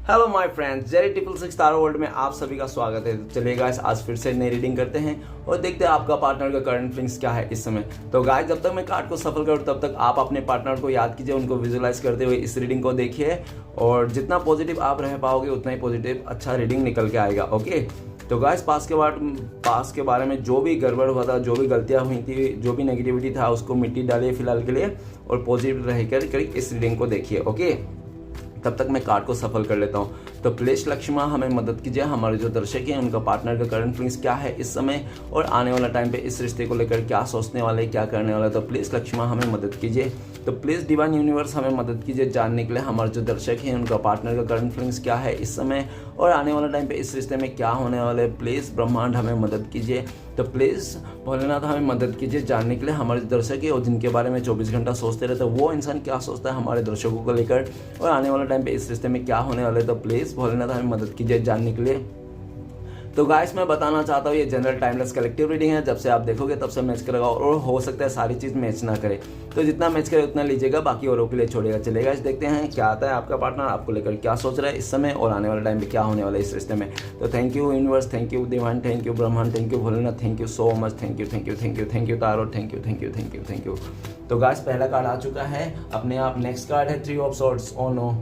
Hello my friends, Jerry 666 taro world में आप सभी का स्वागत है। चलिए गाइस, आज फिर से नई रीडिंग करते हैं और देखते हैं आपका पार्टनर का करंट फीलिंग्स क्या है इस समय। तो गाइस, जब तक मैं कार्ड को सफल करूँ तब तक आप अपने पार्टनर को याद कीजिए, उनको विजुअलाइज करते हुए इस रीडिंग को देखिए और जितना पॉजिटिव आप रह पाओगे उतना ही पॉजिटिव अच्छा रीडिंग निकल के आएगा। ओके, तो गाइस, पास के बारे में जो भी गड़बड़ हुआ था, जो भी गलतियाँ हुई थी, जो भी नेगेटिविटी था, उसको मिट्टी डालिए फिलहाल के लिए और पॉजिटिव रहकर इस रीडिंग को देखिए। ओके, तब तक मैं कार्ड को सफल कर लेता हूँ। तो प्लीज लक्ष्मा हमें मदद कीजिए, हमारे जो दर्शक हैं उनका पार्टनर का करंट फीलिंग्स क्या है इस समय और आने वाला टाइम पे इस रिश्ते को लेकर क्या सोचने वाले, क्या करने वाले। तो प्लीज लक्ष्मा हमें मदद कीजिए। तो प्लीज डिवाइन यूनिवर्स हमें मदद कीजिए जानने के लिए हमारे जो दर्शक हैं उनका पार्टनर का करंट फीलिंग्स क्या है इस समय और आने वाला टाइम पे इस रिश्ते में क्या होने वाले। प्लीज ब्रह्मांड हमें मदद कीजिए। तो प्लीज भोलेनाथ हमें मदद कीजिए जानने के लिए हमारे दर्शक है और जिनके बारे में 24 घंटा सोचते रहते हैं वो इंसान क्या सोचता है हमारे दर्शकों को लेकर और आने वाला टाइम पे इस रिश्ते में क्या होने वाले। तो प्लीज भोलेनाथ हमें मदद कीजिए जानने के लिए। तो गाइस, मैं बताना चाहता हूँ ये जनरल टाइमलेस कलेक्टिव रीडिंग है। जब से आप देखोगे तब से मैच करेगा और हो सकता है सारी चीज़ मैच ना करे, तो जितना मैच करे उतना लीजिएगा, बाकी औरों के लिए छोड़ेगा। चलेगा, इस देखते हैं क्या आता है आपका पार्टनर आपको लेकर क्या सोच रहा है इस समय और आने वाले टाइम में क्या होने वाला है इस रिश्ते में। तो thank you universe, thank you divine, thank you ब्रह्मांड, thank you Bholenath, thank you so much, thank you thank you thank you thank you tarot, thank you thank you thank you thank you. तो guys, पहला card आ चुका है अपने आप। Next card है 3 of swords. O no,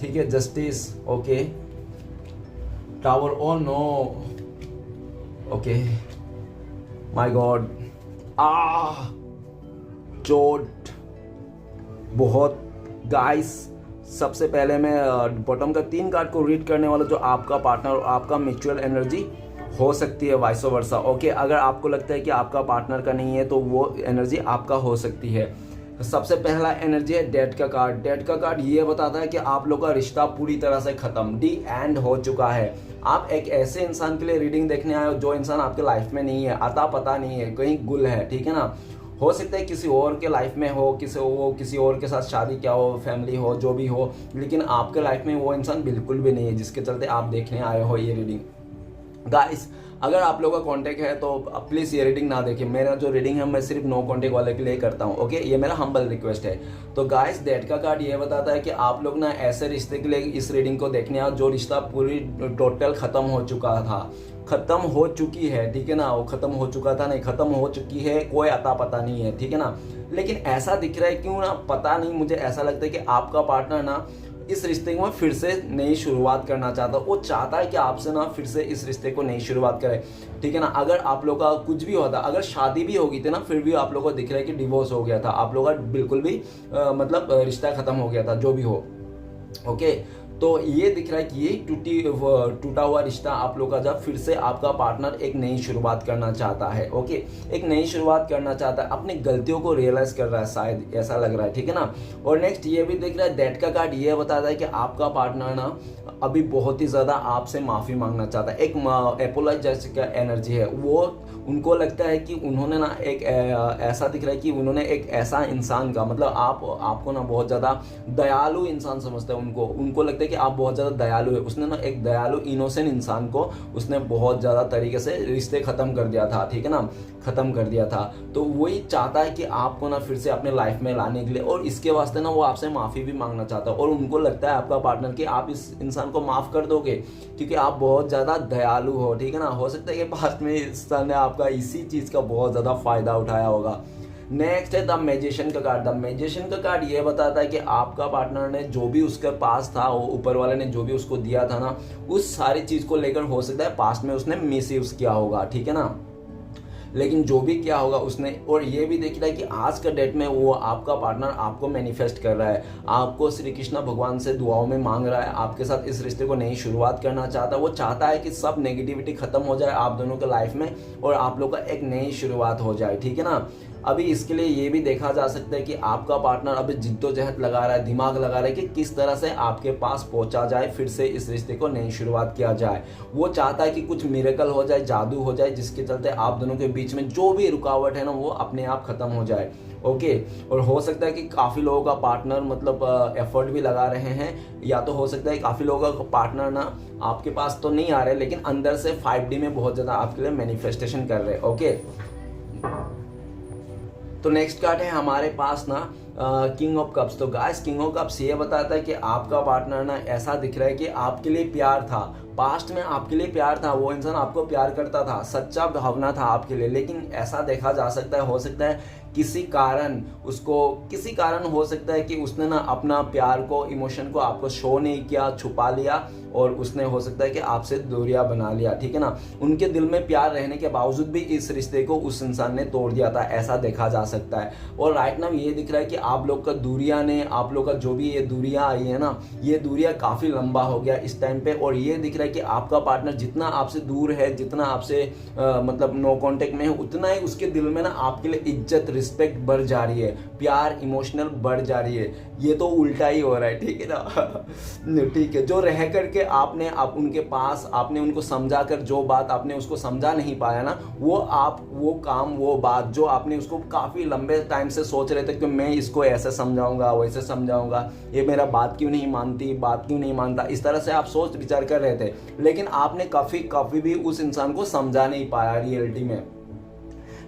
ठीक है, justice. Okay, tower. Oh no, okay, my god, चोट बहुत। गाइस, सबसे पहले मैं बॉटम का 3 कार्ड को रीड करने वाला जो आपका पार्टनर और आपका म्यूचुअल एनर्जी हो सकती है, वाइस वर्सा। ओके, अगर आपको लगता है कि आपका पार्टनर का नहीं है तो वो एनर्जी आपका हो सकती है। सबसे पहला एनर्जी है डेथ का कार्ड। डेथ का कार्ड ये बताता है कि आप लोग का रिश्ता पूरी तरह से खत्म, डी एंड हो चुका है। आप एक ऐसे इंसान के लिए रीडिंग देखने आए हो जो इंसान आपके लाइफ में नहीं है, अता पता नहीं है, कहीं गुल है, ठीक है ना। हो सकता है किसी और के लाइफ में हो, किसी और के साथ शादी किया हो, फैमिली हो, जो भी हो, लेकिन आपके लाइफ में वो इंसान बिल्कुल भी नहीं है जिसके चलते आप देखने आए हो ये रीडिंग। गाइस, अगर आप लोगों का कांटेक्ट है तो प्लीज़ ये रीडिंग ना देखिए। मेरा जो रीडिंग है मैं सिर्फ नो कांटेक्ट वाले के लिए करता हूँ। ओके, ये मेरा हम्बल रिक्वेस्ट है। तो गाइस, डेथ का कार्ड ये बताता है कि आप लोग ना ऐसे रिश्ते के लिए इस रीडिंग को देखने आओ जो रिश्ता पूरी टोटल खत्म हो चुका था, खत्म हो चुकी है, ठीक है ना। वो खत्म हो चुका था नहीं, खत्म हो चुकी है, कोई अता पता नहीं है, ठीक है ना। लेकिन ऐसा दिख रहा है क्यों ना पता नहीं, मुझे ऐसा लगता है कि आपका पार्टनर ना इस रिश्ते में फिर से नई शुरुआत करना चाहता है। वो चाहता है कि आपसे ना फिर से इस रिश्ते को नई शुरुआत करे, ठीक है ना। अगर आप लोग का कुछ भी होता, अगर शादी भी होगी थी ना, फिर भी आप लोग को दिख रहा है कि डिवोर्स हो गया था, आप लोग का बिल्कुल भी मतलब रिश्ता खत्म हो गया था, जो भी हो। ओके, तो ये दिख रहा है कि ये टूटा हुआ रिश्ता आप लोग का जब फिर से आपका पार्टनर एक नई शुरुआत करना चाहता है। ओके, एक नई शुरुआत करना चाहता है, अपनी गलतियों को रियलाइज कर रहा है, शायद ऐसा लग रहा है, ठीक है ना। और नेक्स्ट ये भी दिख रहा है, डेथ का कार्ड ये बताता है कि आपका पार्टनर ना अभी बहुत ही ज़्यादा आपसे माफ़ी मांगना चाहता है। एक एपोलाइज का एनर्जी है वो। उनको लगता है कि उन्होंने ना एक ऐसा दिख रहा है कि उन्होंने एक ऐसा इंसान का मतलब आपको ना बहुत ज़्यादा दयालु इंसान समझता है। उनको लगता है कि आप बहुत ज़्यादा दयालु है। उसने ना एक दयालु इनोसेंट इंसान को उसने बहुत ज़्यादा तरीके से रिश्ते ख़त्म कर दिया था, ठीक है ना, ख़त्म कर दिया था। तो वही चाहता है कि आपको ना फिर से अपने लाइफ में लाने के लिए और इसके वास्ते ना वो आपसे माफ़ी भी मांगना चाहता है। और उनको लगता है आपका पार्टनर कि आप इस इंसान को माफ़ कर दोगे क्योंकि आप बहुत ज़्यादा दयालु हो, ठीक है ना। हो सकता है कि पास्ट में इंसान ने आपका इसी चीज़ का बहुत ज़्यादा फ़ायदा उठाया होगा। नेक्स्ट है द मैजिशियन का कार्ड। द मैजिशियन का कार्ड ये बताता है कि आपका पार्टनर ने जो भी उसके पास था, वो ऊपर वाले ने जो भी उसको दिया था ना, उस सारी चीज़ को लेकर हो सकता है पास्ट में उसने मिस यूज़ किया होगा, ठीक है ना। लेकिन जो भी किया होगा उसने, और ये भी देख रहा है कि आज का डेट में वो आपका पार्टनर आपको मैनिफेस्ट कर रहा है, आपको श्री कृष्ण भगवान से दुआओं में मांग रहा है, आपके साथ इस रिश्ते को नई शुरुआत करना चाहता है। वो चाहता है कि सब नेगेटिविटी खत्म हो जाए आप दोनों के लाइफ में और आप लोग का एक नई शुरुआत हो जाए, ठीक है ना। अभी इसके लिए ये भी देखा जा सकता है कि आपका पार्टनर अभी जिद्दोजहद लगा रहा है, दिमाग लगा रहा है कि किस तरह से आपके पास पहुंचा जाए, फिर से इस रिश्ते को नई शुरुआत किया जाए। वो चाहता है कि कुछ मिरेकल हो जाए, जादू हो जाए, जिसके चलते आप दोनों के बीच में जो भी रुकावट है ना वो अपने आप खत्म हो जाए। ओके, और हो सकता है कि काफ़ी लोगों का पार्टनर मतलब एफर्ट भी लगा रहे हैं, या तो हो सकता है काफ़ी लोगों का पार्टनर ना आपके पास तो नहीं आ रहे लेकिन अंदर से 5D में बहुत ज़्यादा आपके लिए मैनिफेस्टेशन कर रहे हैं। ओके, तो नेक्स्ट कार्ड है हमारे पास ना किंग ऑफ कप्स। तो गाइस किंग ऑफ कप्स ये बताता है कि आपका पार्टनर ना ऐसा दिख रहा है कि आपके लिए प्यार था, पास्ट में आपके लिए प्यार था, वो इंसान आपको प्यार करता था, सच्चा भावना था आपके लिए, लेकिन ऐसा देखा जा सकता है, हो सकता है किसी कारण हो सकता है कि उसने ना अपना प्यार को, इमोशन को आपको शो नहीं किया, छुपा लिया, और उसने हो सकता है कि आपसे दूरियां बना लिया, ठीक है ना। उनके दिल में प्यार रहने के बावजूद भी इस रिश्ते को उस इंसान ने तोड़ दिया था, ऐसा देखा जा सकता है। और राइट नाउ ये दिख रहा है कि आप लोग का दूरियां ने, आप लोग का जो भी ये दूरियां आई है ना, ये दूरियां काफी लंबा हो गया इस टाइम पे। और ये दिख रहा है कि आपका पार्टनर जितना आपसे दूर है, जितना आपसे मतलब नो कांटेक्ट में है, उतना ही उसके दिल में ना आपके लिए इज्जत, रिस्पेक्ट बढ़ जा रही है, प्यार, इमोशनल बढ़ जा रही है। ये तो उल्टा ही हो रहा है, ठीक है ना। ठीक है, जो रह करके आपने उनके पास, आपने उनको समझा कर, जो बात आपने उसको समझा नहीं पाया ना, वो काम, वो बात जो आपने उसको काफी लंबे टाइम से सोच रहे थे कि मैं इसको ऐसे समझाऊंगा, वैसे समझाऊंगा, ये मेरा बात क्यों नहीं मानती, बात क्यों नहीं मानता, इस तरह से आप सोच विचार कर रहे थे, लेकिन आपने कभी भी उस इंसान को समझा नहीं पाया।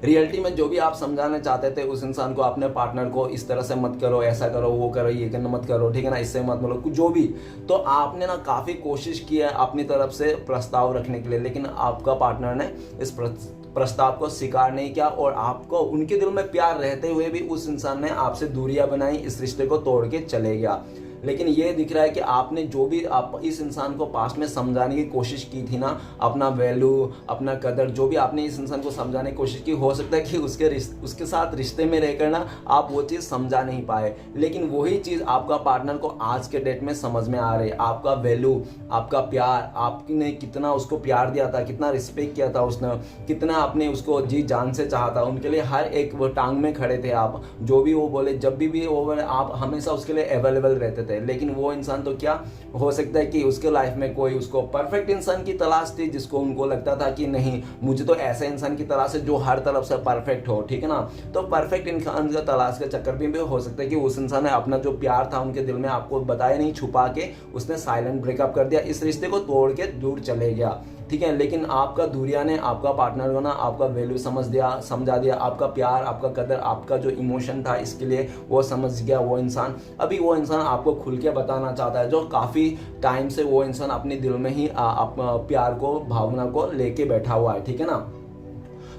रियलिटी में जो भी आप समझाना चाहते थे उस इंसान को, अपने पार्टनर को, इस तरह से मत करो, ऐसा करो, वो करो, ये करना मत करो, ठीक है ना, इससे मत बोलो, जो भी, तो आपने ना काफ़ी कोशिश की है अपनी तरफ से प्रस्ताव रखने के लिए, लेकिन आपका पार्टनर ने इस प्रस्ताव को स्वीकार नहीं किया, और आपको उनके दिल में प्यार रहते हुए भी उस इंसान ने आपसे दूरियां बनाई, इस रिश्ते को तोड़ के चले गया। लेकिन ये दिख रहा है कि आपने जो भी आप इस इंसान को पास्ट में समझाने की कोशिश की थी ना, अपना वैल्यू, अपना कदर, जो भी आपने इस इंसान को समझाने की कोशिश की, हो सकता है कि उसके साथ रिश्ते में रहकर ना आप वो चीज़ समझा नहीं पाए, लेकिन वही चीज़ आपका पार्टनर को आज के डेट में समझ में आ रही है। आपका वैल्यू, आपका प्यार, आपने कितना उसको प्यार दिया था, कितना रिस्पेक्ट किया था उसने, कितना आपने उसको जी जान से चाहा था, उनके लिए हर एक वो टांग में खड़े थे आप, जो भी वो बोले, जब भी वो बोले, आप हमेशा उसके लिए अवेलेबल रहते थे। लेकिन वो इंसान तो क्या, हो सकता है कि उसके लाइफ में कोई उसको परफेक्ट इंसान की तलाश थी, जिसको उनको लगता था कि नहीं, मुझे तो ऐसे इंसान की तलाश है जो हर तरफ से परफेक्ट हो, ठीक है ना। तो परफेक्ट इंसान का तलाश के चक्कर में भी हो सकता है कि उस इंसान ने अपना जो प्यार था उनके दिल में आपको बताया नहीं, छुपा के उसने साइलेंट ब्रेकअप कर दिया, इस रिश्ते को तोड़ के दूर चले गया, ठीक है। लेकिन आपका दूरिया ने आपका पार्टनर को ना आपका वैल्यू समझा दिया, आपका प्यार, आपका कदर, आपका जो इमोशन था इसके लिए वो समझ गया वो इंसान। अभी वो इंसान आपको खुल के बताना चाहता है, जो काफ़ी टाइम से वो इंसान अपने दिल में ही प्यार को, भावना को लेके बैठा हुआ है, ठीक है ना।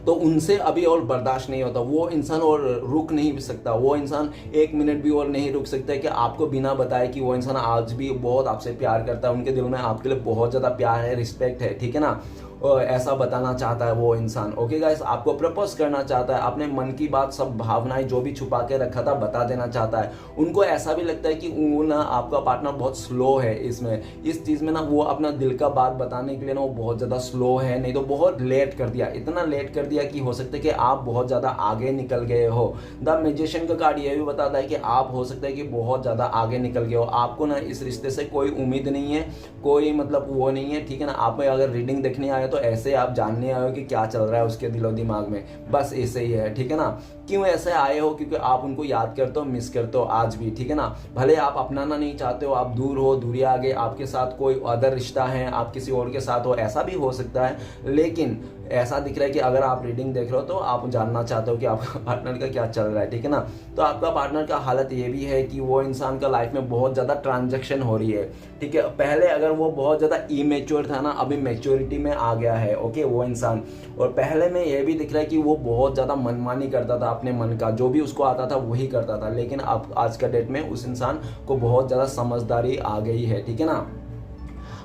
तो उनसे अभी और बर्दाश्त नहीं होता, वो इंसान और रुक नहीं सकता, वो इंसान 1 मिनट भी और नहीं रुक सकता है कि आपको बिना बताए कि वो इंसान आज भी बहुत आपसे प्यार करता है, उनके दिल में आपके लिए बहुत ज़्यादा प्यार है, रिस्पेक्ट है, ठीक है ना। ऐसा बताना चाहता है वो इंसान। ओके गाइस, आपको प्रपोज करना चाहता है, अपने मन की बात, सब भावनाएं जो भी छुपा के रखा था बता देना चाहता है। उनको ऐसा भी लगता है कि वो ना आपका पार्टनर बहुत स्लो है इस चीज़ में ना, वो अपना दिल का बात बताने के लिए ना वो बहुत ज़्यादा स्लो है, नहीं तो बहुत लेट कर दिया, इतना लेट कर दिया कि हो सकता है कि आप बहुत ज़्यादा आगे निकल गए हो। द मैजिशियन का कार्ड ये भी बताता है कि आप हो सकता है कि बहुत ज़्यादा आगे निकल गए हो, आपको ना इस रिश्ते से कोई उम्मीद नहीं है, कोई मतलब वो नहीं है, ठीक है ना। आप अगर रीडिंग देखने आए तो ऐसे आप जानने आए हो कि क्या चल रहा है उसके दिलो दिमाग में, बस ऐसे ही है, ठीक है ना। क्यों ऐसे आए हो, क्योंकि आप उनको याद करते हो, मिस करते हो आज भी, ठीक है ना। भले आप अपनाना नहीं चाहते हो, आप दूर हो, दूरिया आ गए, आपके साथ कोई अदर रिश्ता है, आप किसी और के साथ हो, ऐसा भी हो सकता है। लेकिन ऐसा दिख रहा है कि अगर आप रीडिंग देख रहे हो तो आप जानना चाहते हो कि आपका पार्टनर का क्या चल रहा है, ठीक है ना। तो आपका पार्टनर का हालत ये भी है कि वो इंसान का लाइफ में बहुत ज़्यादा ट्रांजैक्शन हो रही है, ठीक है। पहले अगर वो बहुत ज़्यादा इमेच्योर था ना, अभी मैच्योरिटी में आ गया है, ओके, वो इंसान। और पहले में ये भी दिख रहा है कि वो बहुत ज़्यादा मनमानी करता था, अपने मन का जो भी उसको आता था वही करता था। लेकिन अब आज का डेट में उस इंसान को बहुत ज़्यादा समझदारी आ गई है, ठीक है ना।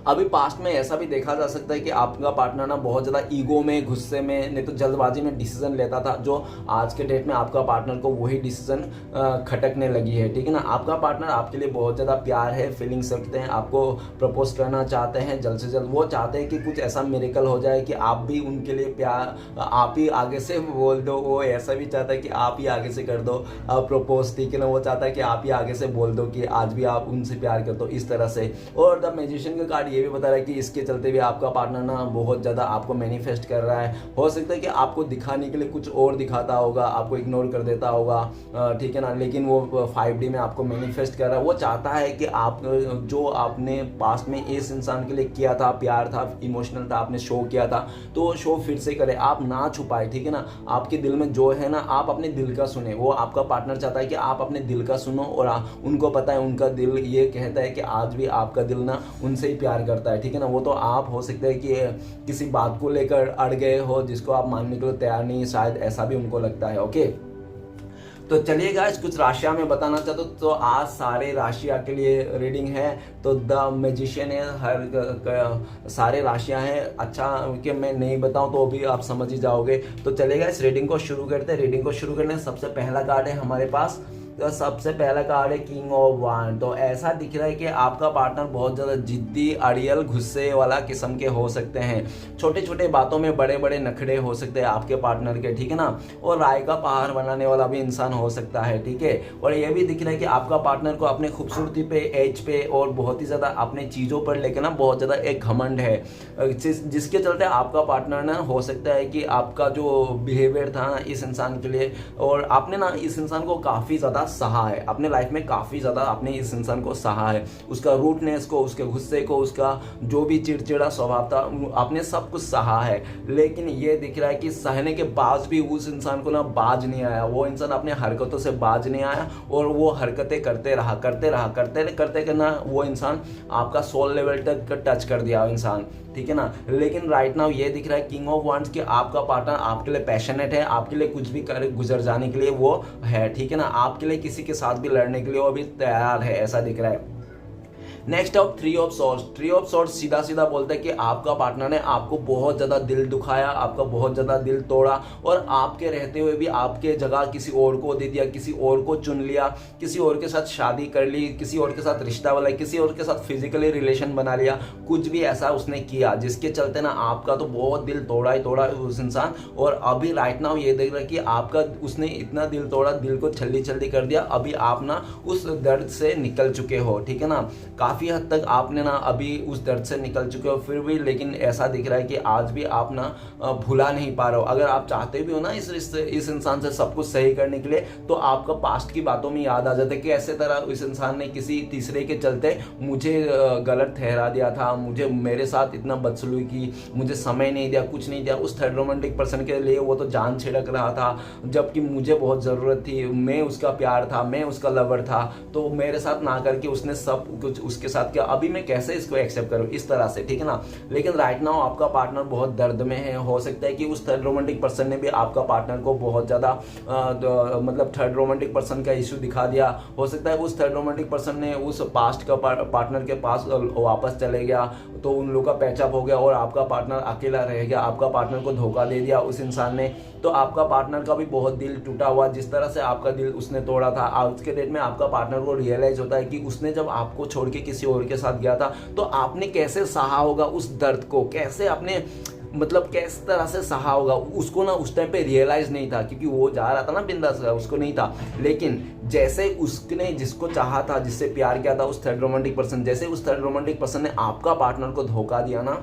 अभी पास्ट में ऐसा भी देखा जा सकता है कि आपका पार्टनर ना बहुत ज़्यादा ईगो में, गुस्से में, नहीं तो जल्दबाजी में डिसीजन लेता था, जो आज के डेट में आपका पार्टनर को वही डिसीजन खटकने लगी है, ठीक है ना। आपका पार्टनर आपके लिए बहुत ज़्यादा प्यार है, फीलिंग्स रखते हैं, आपको प्रपोज करना चाहते हैं जल्द से जल्द। वो चाहते हैं कि कुछ ऐसा मिरेकल हो जाए कि आप भी उनके लिए प्यार, आप ही आगे से बोल दो। वो ऐसा भी चाहता है कि आप ही आगे से कर दो प्रपोज, ठीक है ना। वो चाहता है कि आप ही आगे से बोल दो कि आज भी आप उनसे प्यार कर दो, इस तरह से। और द मैजिशियन का कार्ड ये भी बता रहा है कि इसके चलते भी आपका पार्टनर ना बहुत ज़्यादा आपको मैनिफेस्ट कर रहा है। हो सकता है कि आपको दिखाने के लिए कुछ और दिखाता होगा, आपको इग्नोर कर देता होगा, ठीक है ना, लेकिन वो 5D में आपको मैनिफेस्ट कर रहा है। वो चाहता है कि आप जो आपने पास्ट में इस इंसान के लिए किया था, प्यार था, इमोशनल था, आपने शो किया था, तो वो शो फिर से करे, आप ना छुपाए, ठीक है ना। आपके दिल में जो है ना, आप अपने दिल का सुने। वो आपका पार्टनर चाहता है कि आप अपने दिल का सुनो, और उनको पता है, उनका दिल ये कहता है कि आज भी आपका दिल ना उनसे ही प्यार करता है, ठीक है ना। वो तो आप हो सकता है कि किसी बात को लेकर अड़ गए हो जिसको आप मानने के लिए तैयार नहीं, शायद ऐसा भी उनको लगता है। ओके, तो चलिए गाइस, कुछ राशियां मैं बताना चाहता हूँ। तो आज सारे राशियां के लिए रीडिंग है। तो द मैजिशियन है, सारे राशियां हैं। अच्छा कि मैं नहीं बताऊं तो भी आप समझ ही जाओगे। तो चलिए गाइस, रीडिंग को शुरू करते हैं। रीडिंग को शुरू करने से सबसे पहला कार्ड है हमारे पास। तो सबसे पहला कार्ड है किंग ऑफ वांड। तो ऐसा दिख रहा है कि आपका पार्टनर बहुत ज़्यादा जिद्दी, अड़ियल, गुस्से वाला किस्म के हो सकते हैं। छोटे छोटे बातों में बड़े बड़े नखड़े हो सकते हैं आपके पार्टनर के, ठीक है ना। और राय का पहाड़ बनाने वाला भी इंसान हो सकता है, ठीक है। और ये भी दिख रहा है कि आपका पार्टनर को अपने खूबसूरती पे, एज पे और बहुत ही ज़्यादा अपने चीज़ों पर लेकर ना बहुत ज़्यादा एक घमंड है, जिसके चलते आपका पार्टनर ना हो सकता है कि आपका जो बिहेवियर था ना इस इंसान के लिए, और आपने ना इस इंसान को काफ़ी ज़्यादा सहा है अपने लाइफ में, काफ़ी ज़्यादा आपने इस इंसान को सहा है, उसका रूटनेस को, उसके गुस्से को, उसका जो भी चिड़चिड़ा स्वभाव था, आपने सब कुछ सहा है। लेकिन ये दिख रहा है कि सहने के बाद भी उस इंसान को ना बाज नहीं आया, वो इंसान अपने हरकतों से बाज नहीं आया, और वो हरकतें करते करना वो इंसान आपका सोल लेवल तक टच कर दिया इंसान, ठीक है ना। लेकिन राइट नाउ ये दिख रहा है किंग ऑफ वांड्स कि आपका पार्टनर आपके लिए पैशनेट है, आपके लिए कुछ भी कर गुजर जाने के लिए वो है, ठीक है ना। आपके लिए किसी के साथ भी लड़ने के लिए वो भी तैयार है, ऐसा दिख रहा है। Next of three of swords. Three of swords सीधा सीधा बोलता है कि आपका पार्टनर ने आपको बहुत ज़्यादा दिल दुखाया, आपका बहुत ज़्यादा दिल तोड़ा, और आपके रहते हुए भी आपके जगह किसी और को दे दिया, किसी और को चुन लिया, किसी और के साथ शादी कर ली, किसी और के साथ रिश्ता वाला, किसी और के साथ फिजिकली रिलेशन बना लिया, कुछ भी ऐसा उसने किया जिसके चलते ना आपका तो बहुत दिल तोड़ा ही तोड़ा उस इंसान। और अभी राइट नाउ ये देख रहा है कि आपका उसने इतना दिल तोड़ा, दिल को छल्ली छल्ली कर दिया, अभी आप ना उस दर्द से निकल चुके हो, ठीक है ना। काफ़ी हद तक आपने ना अभी उस दर्द से निकल चुके हो, फिर भी लेकिन ऐसा दिख रहा है कि आज भी आप ना भुला नहीं पा रहे हो। अगर आप चाहते भी हो ना इस इंसान से सब कुछ सही करने के लिए, तो आपका पास्ट की बातों में याद आ जाता है कि ऐसे तरह इस इंसान ने किसी तीसरे के चलते मुझे गलत ठहरा दिया था, मुझे मेरे साथ इतना बदसलूकी की, मुझे समय नहीं दिया, कुछ नहीं दिया। उस थर्ड रोमांटिक पर्सन के लिए वो तो जान छिड़क रहा था, जबकि मुझे बहुत ज़रूरत थी, मैं उसका प्यार था, मैं उसका लवर था, तो मेरे साथ ना करके उसने सब कुछ उसके साथ किया। अभी मैं कैसे इसको एक्सेप्ट करूं इस तरह से, ठीक है ना। लेकिन राइट नाउ आपका पार्टनर बहुत दर्द में है। हो सकता है कि उस थर्ड रोमांटिक पर्सन ने भी आपका पार्टनर को बहुत ज़्यादा मतलब थर्ड रोमांटिक पर्सन का इशू दिखा दिया। हो सकता है उस थर्ड रोमांटिक पर्सन ने उस पास्ट का पार्टनर के पास वापस चले गया, तो उन लोगों का पैचअप हो गया और आपका पार्टनर अकेला रह गया, आपका पार्टनर को धोखा दे दिया उस इंसान ने। तो आपका पार्टनर का भी बहुत दिल टूटा हुआ, जिस तरह से आपका दिल उसने तोड़ा था। आज के डेट में आपका पार्टनर को रियलाइज होता है कि उसने जब आपको छोड़ के किसी और के साथ गया था, तो आपने कैसे सहा होगा उस दर्द को, कैसे आपने मतलब किस तरह से सहा होगा। उसको ना उस टाइम पे रियलाइज नहीं था, क्योंकि वो जा रहा था ना बिंदास, उसको नहीं था। लेकिन जैसे उसने जिसको चाहा था, जिससे प्यार किया था, उस थर्ड रोमांटिक पर्सन, जैसे उस थर्ड रोमांटिक पर्सन ने आपका पार्टनर को धोखा दिया ना,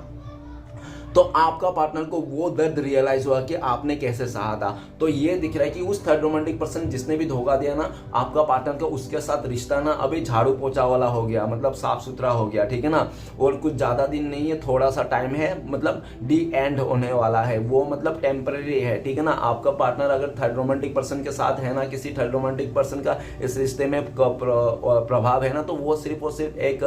तो आपका पार्टनर को वो दर्द रियलाइज हुआ कि आपने कैसे सहा था। तो ये दिख रहा है कि उस थर्ड रोमांटिक पर्सन जिसने भी धोखा दिया ना आपका पार्टनर का, उसके साथ रिश्ता ना अभी झाड़ू पोछा वाला हो गया, मतलब साफ सुथरा हो गया, ठीक है ना। और कुछ ज़्यादा दिन नहीं है, थोड़ा सा टाइम है, मतलब डी एंड होने वाला है वो, मतलब टेम्पररी है, ठीक है ना। आपका पार्टनर अगर थर्ड रोमांटिक पर्सन के साथ है ना, किसी थर्ड रोमांटिक पर्सन का इस रिश्ते में प्रभाव है ना, तो वो सिर्फ और सिर्फ एक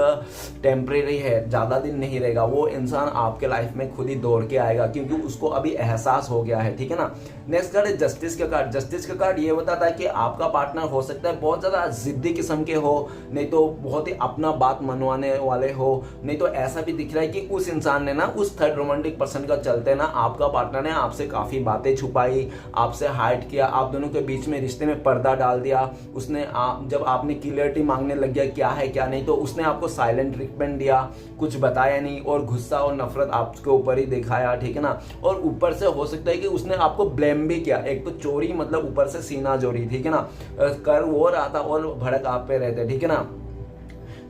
टेम्पररी है, ज़्यादा दिन नहीं रहेगा। वो इंसान आपके लाइफ में खुद ही दौड़ के आएगा, क्योंकि उसको अभी एहसास हो गया है, ठीक है ना। नेक्स्ट कार्ड है जस्टिस का कार्ड। जस्टिस का कार्ड ये बताता है कि आपका पार्टनर हो सकता है बहुत ज्यादा जिद्दी किस्म के हो, नहीं तो बहुत ही अपना बात मनवाने वाले हो, नहीं तो ऐसा भी दिख रहा है कि उस इंसान ने ना उस थर्ड रोमांटिक पर्सन का चलते ना आपका पार्टनर ने आपसे काफी बातें छुपाई, आपसे हाइड किया, आप दोनों के बीच में रिश्ते में पर्दा डाल दिया। उसने जब आपने क्लियरिटी मांगने लग गया क्या है क्या नहीं, तो उसने आपको साइलेंट ट्रीटमेंट दिया, कुछ बताया नहीं, और गुस्सा और नफरत आपके ऊपर ही दिखाया, ठीक है ना। और ऊपर से हो सकता है कि उसने आपको ब्लेम भी किया, एक तो चोरी मतलब ऊपर से सीना चोरी, ठीक है ना, कर वो रहा था और भड़क आप पे रहते, ठीक है ना।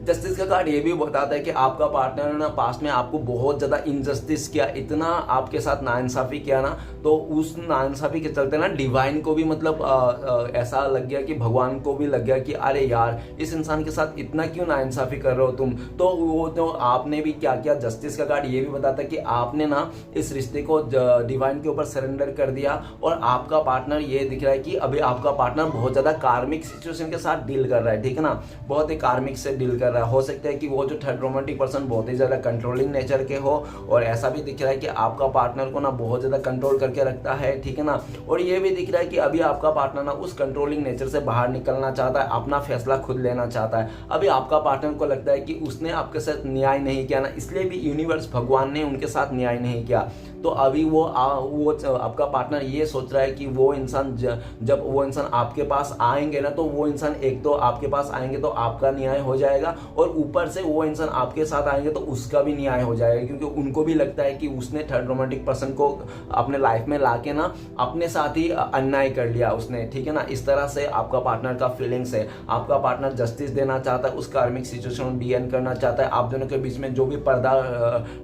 जस्टिस का कार्ड ये भी बताता है कि आपका पार्टनर ने ना पास्ट में आपको बहुत ज़्यादा इनजस्टिस किया, इतना आपके साथ नाइंसाफ़ी किया ना, तो उस नाइंसाफ़ी के चलते ना डिवाइन को भी मतलब ऐसा लग गया कि भगवान को भी लग गया कि अरे यार इस इंसान के साथ इतना क्यों नाइंसाफ़ी कर रहे हो तुम। तो वो तो आपने भी क्या किया, जस्टिस का कार्ड ये भी बताता है कि आपने ना इस रिश्ते को डिवाइन के ऊपर सरेंडर कर दिया, और आपका पार्टनर ये दिख रहा है कि अभी आपका पार्टनर बहुत ज़्यादा कार्मिक सिचुएशन के साथ डील कर रहा है, ठीक है ना, बहुत ही कार्मिक से डील कर रहा है। हो सकता है कि वो जो थर्ड रोमांटिक पर्सन बहुत ही ज़्यादा कंट्रोलिंग नेचर के हो, और ऐसा भी दिख रहा है कि आपका पार्टनर को ना बहुत ज़्यादा कंट्रोल करके रखता है, ठीक है ना। और ये भी दिख रहा है कि अभी आपका पार्टनर ना उस कंट्रोलिंग नेचर से बाहर निकलना चाहता है, अपना फैसला खुद लेना चाहता है। अभी आपका पार्टनर को लगता है कि उसने आपके साथ न्याय नहीं किया ना, इसलिए भी यूनिवर्स भगवान ने उनके साथ न्याय नहीं किया। तो अभी वो आपका पार्टनर ये सोच रहा है कि वो इंसान जब वो इंसान आपके पास आएंगे ना, तो वो इंसान एक तो आपके पास आएंगे तो आपका न्याय हो जाएगा, और ऊपर से वो इंसान आपके साथ आएंगे तो उसका भी न्याय हो जाएगा, क्योंकि उनको भी लगता है कि उसने थर्ड रोमांटिक पर्सन को अपने लाइफ में लाके ना अपने साथ ही अन्याय कर लिया उसने, ठीक है ना। इस तरह से आपका पार्टनर का फीलिंग्स है। आपका पार्टनर जस्टिस देना चाहता है, उस कार्मिक सिचुएशन भी एंड करना चाहता है, आप दोनों के बीच में जो भी पर्दा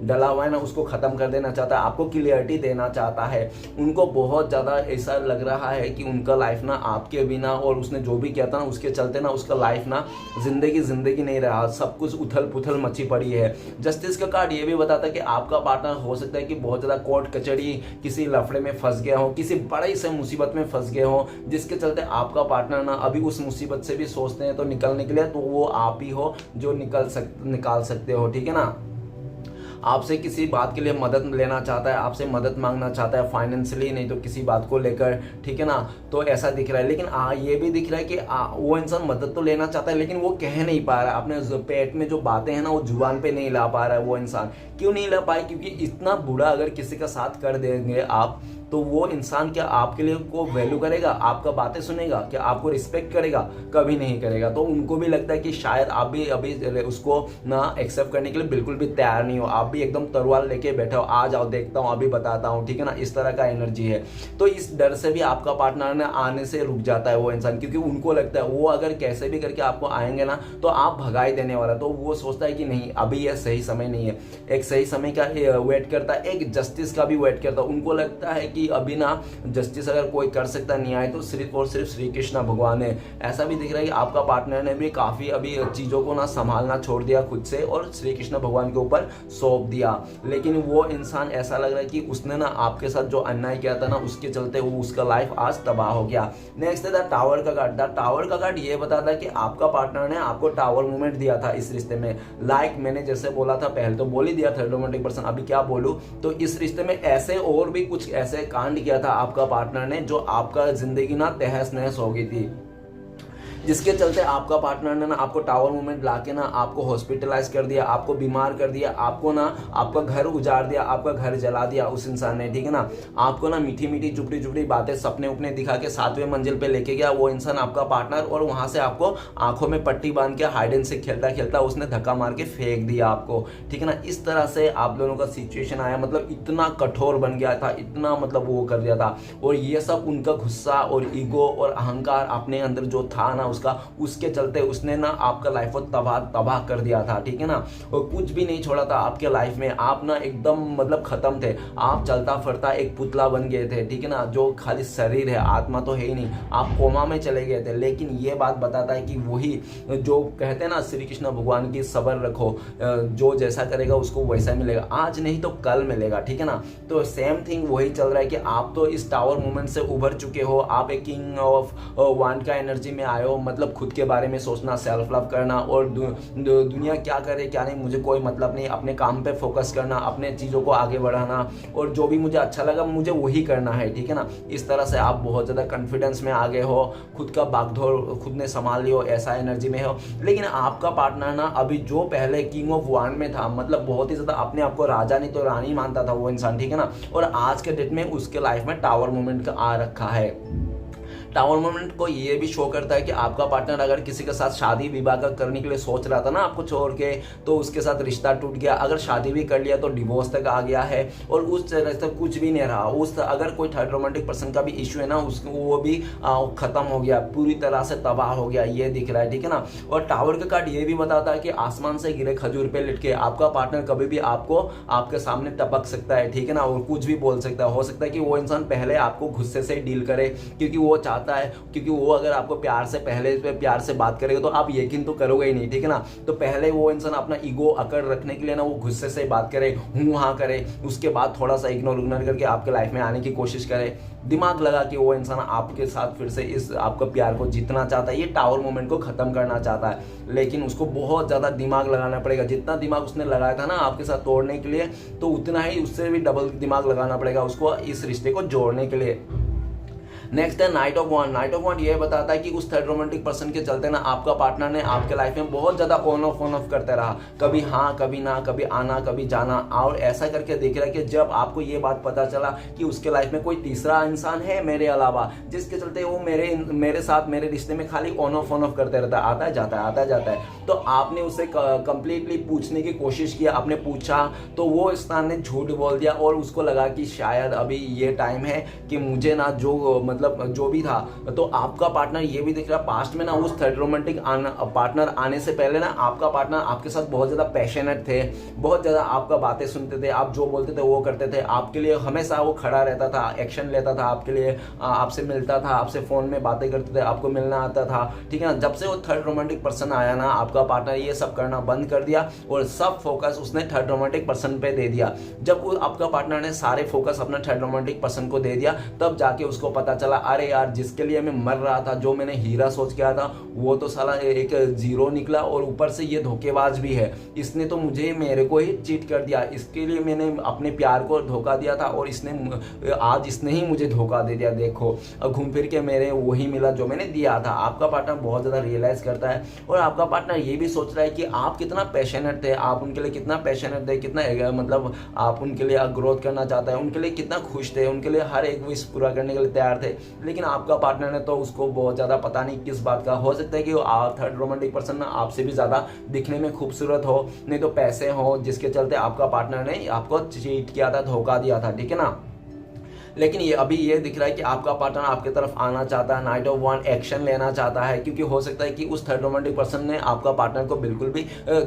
डला हुआ है ना उसको खत्म कर देना चाहता है, आपको क्लियरिटी देना चाहता है। उनको बहुत ज़्यादा ऐसा लग रहा है कि उनका लाइफ ना आपके बिना, और उसने जो भी किया था ना उसके चलते ना उसका लाइफ ना जिंदगी नहीं रहा, सब कुछ उथल पुथल मची पड़ी है। जस्टिस का कार्ड ये भी बताता है कि आपका पार्टनर हो सकता है कि बहुत ज़्यादा कोर्ट कचहरी किसी लफड़े में फंस गया हो, किसी बड़ी से मुसीबत में फंस गए हो, जिसके चलते आपका पार्टनर ना अभी उस मुसीबत से भी सोचते हैं तो निकलने के लिए, तो वो आप ही हो जो निकाल सकते हो, ठीक है ना। आपसे किसी बात के लिए मदद लेना चाहता है, आपसे मदद मांगना चाहता है फाइनेंशियली, नहीं तो किसी बात को लेकर, ठीक है ना। तो ऐसा दिख रहा है, लेकिन ये भी दिख रहा है कि वो इंसान मदद तो लेना चाहता है, लेकिन वो कह नहीं पा रहा है, अपने पेट में जो बातें हैं ना वो जुबान पे नहीं ला पा रहा है वो इंसान। क्यों नहीं ला पाए? क्योंकि इतना बुरा अगर किसी का साथ कर देंगे आप, तो वो इंसान क्या आपके लिए को वैल्यू करेगा, आपका बातें सुनेगा, क्या आपको रिस्पेक्ट करेगा? कभी नहीं करेगा। तो उनको भी लगता है कि शायद आप भी अभी उसको ना एक्सेप्ट करने के लिए बिल्कुल भी तैयार नहीं हो, आप भी एकदम तलवार लेके बैठे हो, आ जाओ देखता हूँ अभी बताता हूँ, ठीक है ना। इस तरह का एनर्जी है। तो इस डर से भी आपका पार्टनर ने आने से रुक जाता है वो इंसान, क्योंकि उनको लगता है वो अगर कैसे भी करके आपको आएंगे ना तो आप भगाई देने वाला, तो वो सोचता है कि नहीं अभी यह सही समय नहीं है। एक सही समय का वेट करता है, एक जस्टिस का भी वेट करता है। उनको लगता है कि अभी ना जस्टिस अगर कोई कर सकता न्याय तो सिर्फ और सिर्फ श्री कृष्ण भगवान है। ऐसा भी दिख रहा है कि आपका पार्टनर ने भी काफी अभी चीजों को ना संभालना छोड़ दिया खुद से और श्री कृष्ण भगवान के ऊपर सौंप दिया। लेकिन वो इंसान ऐसा लग रहा है कि उसने ना आपके साथ जो अन्याय किया था ना उसके चलते वो उसका लाइफ आज तबाह हो गया। नेक्स्ट है द टावर का कार्ड। द टावर का कार्ड ये बताता है कि आपका पार्टनर ने आपको टावर मूवमेंट दिया था इस रिश्ते में। लाइक मैंने जैसे बोला था, पहले तो बोल ही दिया थर्ड रोमांटिक पर्सन, अभी क्या बोलूं। तो इस रिश्ते में ऐसे और भी कुछ ऐसे कांड किया था आपका पार्टनर ने जो आपका जिंदगी ना तहस नहस हो गई थी, जिसके चलते आपका पार्टनर ने ना आपको टावर मूवमेंट लाके ना आपको हॉस्पिटलाइज कर दिया, आपको बीमार कर दिया, आपको ना आपका घर उजाड़ दिया, आपका घर जला दिया उस इंसान ने, ठीक है ना। आपको ना मीठी मीठी चुपड़ी चुपड़ी बातें सपने उपने दिखा के 7वें मंजिल पे लेके गया वो इंसान आपका पार्टनर, और वहां से आपको आंखों में पट्टी बांध के हाइड एंड सीक खेलता खेलता उसने धक्का मार के फेंक दिया आपको, ठीक है ना। इस तरह से आप दोनों का सिचुएशन आया, मतलब इतना कठोर बन गया था, इतना मतलब वो कर दिया था। और ये सब उनका गुस्सा और ईगो और अहंकार अपने अंदर जो था ना उसके चलते उसने ना आपका लाइफ को तबाह कर दिया था, ठीक है ना। और कुछ भी नहीं छोड़ा था आपके लाइफ में, आप ना एकदम मतलब खत्म थे, आप चलता फिरता एक पुतला बन गए थे, ठीक है ना, जो खाली शरीर है, आत्मा तो है ही नहीं, आप कोमा में चले गए थे। लेकिन ये बात बताता है कि वही जो कहते हैं ना श्री कृष्ण भगवान की सब्र रखो, जो जैसा करेगा उसको वैसा मिलेगा, आज नहीं तो कल मिलेगा, ठीक है ना। तो सेम थिंग वही चल रहा है कि आप तो इस टावर मूवमेंट से उभर चुके हो, आप एक किंग ऑफ वांड का एनर्जी में आए हो, मतलब खुद के बारे में सोचना, सेल्फ लव करना, और दुनिया क्या करे क्या नहीं मुझे कोई मतलब नहीं, अपने काम पे फोकस करना, अपने चीज़ों को आगे बढ़ाना, और जो भी मुझे अच्छा लगा मुझे वही करना है, ठीक है ना। इस तरह से आप बहुत ज़्यादा कॉन्फिडेंस में आ गए हो, खुद का बागडोर खुद ने संभाल लियो, ऐसा एनर्जी में हो। लेकिन आपका पार्टनर ना अभी जो पहले किंग ऑफ वांड में था, मतलब बहुत ही ज़्यादा अपने आप को राजा नहीं तो रानी मानता था वो इंसान, ठीक है ना, और आज के डेट में उसके लाइफ में टावर मूवमेंट का आ रखा है। टावर मोमेंट को ये भी शो करता है कि आपका पार्टनर अगर किसी के साथ शादी विवाह करने के लिए सोच रहा था ना आपको छोड़ के, तो उसके साथ रिश्ता टूट गया, अगर शादी भी कर लिया तो डिवोर्स तक आ गया है और उस तरह से कुछ भी नहीं रहा, उस अगर कोई थर्ड रोमांटिक पर्सन का भी इश्यू है ना उसको वो भी खत्म हो गया, पूरी तरह से तबाह हो गया, ये दिख रहा है, ठीक है ना। और टावर का कार्ड ये भी बताता है कि आसमान से गिरे खजूर पे लटके आपका पार्टनर कभी भी आपको आपके सामने टपक सकता है, ठीक है ना, और कुछ भी बोल सकता है। हो सकता है कि वो इंसान पहले आपको गुस्से से डील करे क्योंकि वो चाहता है, क्योंकि वो अगर आपको प्यार से पहले प्यार से बात करेगा तो आप यकीन तो करोगे ही नहीं, ठीक है ना। तो पहले वो इंसान अपना ईगो अकड़ रखने के लिए ना वो गुस्से से बात करे, हूँ हाँ करे, उसके बाद थोड़ा सा इग्नोर करके आपके लाइफ में आने की कोशिश करे, दिमाग लगा कि वो इंसान आपके साथ फिर से इस आपका प्यार को जीतना चाहता है, ये टावर मोमेंट को खत्म करना चाहता है, लेकिन उसको बहुत ज्यादा दिमाग लगाना पड़ेगा। जितना दिमाग उसने लगाया था ना आपके साथ तोड़ने के लिए, तो उतना ही उससे भी डबल दिमाग लगाना पड़ेगा उसको इस रिश्ते को जोड़ने के लिए। नेक्स्ट है नाइट ऑफ वांड। नाइट ऑफ वांड ये बताता है कि उस थर्ड रोमांटिक पर्सन के चलते ना आपका पार्टनर ने आपके लाइफ में बहुत ज्यादा ऑन ऑफ करते रहा, कभी हाँ कभी ना, कभी आना कभी जाना, और ऐसा करके देख रहा है कि जब आपको ये बात पता चला कि उसके लाइफ में कोई तीसरा इंसान है मेरे अलावा, जिसके चलते वो मेरे साथ मेरे रिश्ते में खाली ऑन ऑफ करते रहता है, आता है जाता है, तो आपने उसे कंप्लीटली पूछने की कोशिश किया, आपने पूछा तो वो इंसान ने झूठ बोल दिया और उसको लगा कि शायद अभी ये टाइम है कि मुझे ना जो मतलब जो भी था। तो आपका पार्टनर ये भी दिख रहा है पास्ट में ना उस थर्ड रोमांटिक पार्टनर आने से पहले ना आपका पार्टनर आपके साथ बहुत ज्यादा पैशनेट थे, बहुत ज्यादा आपका बातें सुनते थे, आप जो बोलते थे वो करते थे, आपके लिए हमेशा वो खड़ा रहता था, एक्शन लेता था आपके लिए, आपसे मिलता था, आपसे फोन में बातें करते थे, आपको मिलना आता था, ठीक है ना। जब से वो थर्ड रोमांटिक पर्सन आया ना आपका पार्टनर ये सब करना बंद कर दिया और सब फोकस उसने थर्ड रोमांटिक पर्सन पे दे दिया। जब वो आपका पार्टनर ने सारे फोकस अपने थर्ड रोमांटिक पर्सन को दे दिया, तब जाके उसको पता चला अरे यार जिसके लिए मैं मर रहा था, जो मैंने हीरा सोच के आया था, वो तो साला एक जीरो निकला और ऊपर से ये धोखेबाज भी है, इसने तो मेरे को ही चीट कर दिया, इसके लिए मैंने अपने प्यार को धोखा दिया था और आज इसने ही मुझे धोखा दे दिया, देखो अब घूम फिर के मेरे वही मिला जो मैंने दिया था। आपका पार्टनर बहुत ज्यादा रियलाइज करता है और आपका पार्टनर ये भी सोच रहा है कि आप कितना पैशनेट थे, आप उनके लिए कितना पैशनेट थे, कितना मतलब आप उनके लिए ग्रोथ करना चाहता है, उनके लिए कितना खुश थे, उनके लिए हर एक विश पूरा करने के लिए तैयार थे। लेकिन आपका पार्टनर ने तो उसको बहुत ज्यादा पता नहीं किस बात का, हो सकता है कि थर्ड रोमांटिक पर्सन ना आपसे भी ज्यादा दिखने में खूबसूरत हो, नहीं तो पैसे हो, जिसके चलते आपका पार्टनर ने आपको चीट किया था, धोखा दिया था, ठीक है ना। लेकिन ये अभी ये दिख रहा है कि आपका पार्टनर आपके तरफ आना चाहता है, नाइट ऑफ वांड एक्शन लेना चाहता है, क्योंकि हो सकता है कि उस थर्ड रोमांटिक पर्सन ने आपका पार्टनर को बिल्कुल भी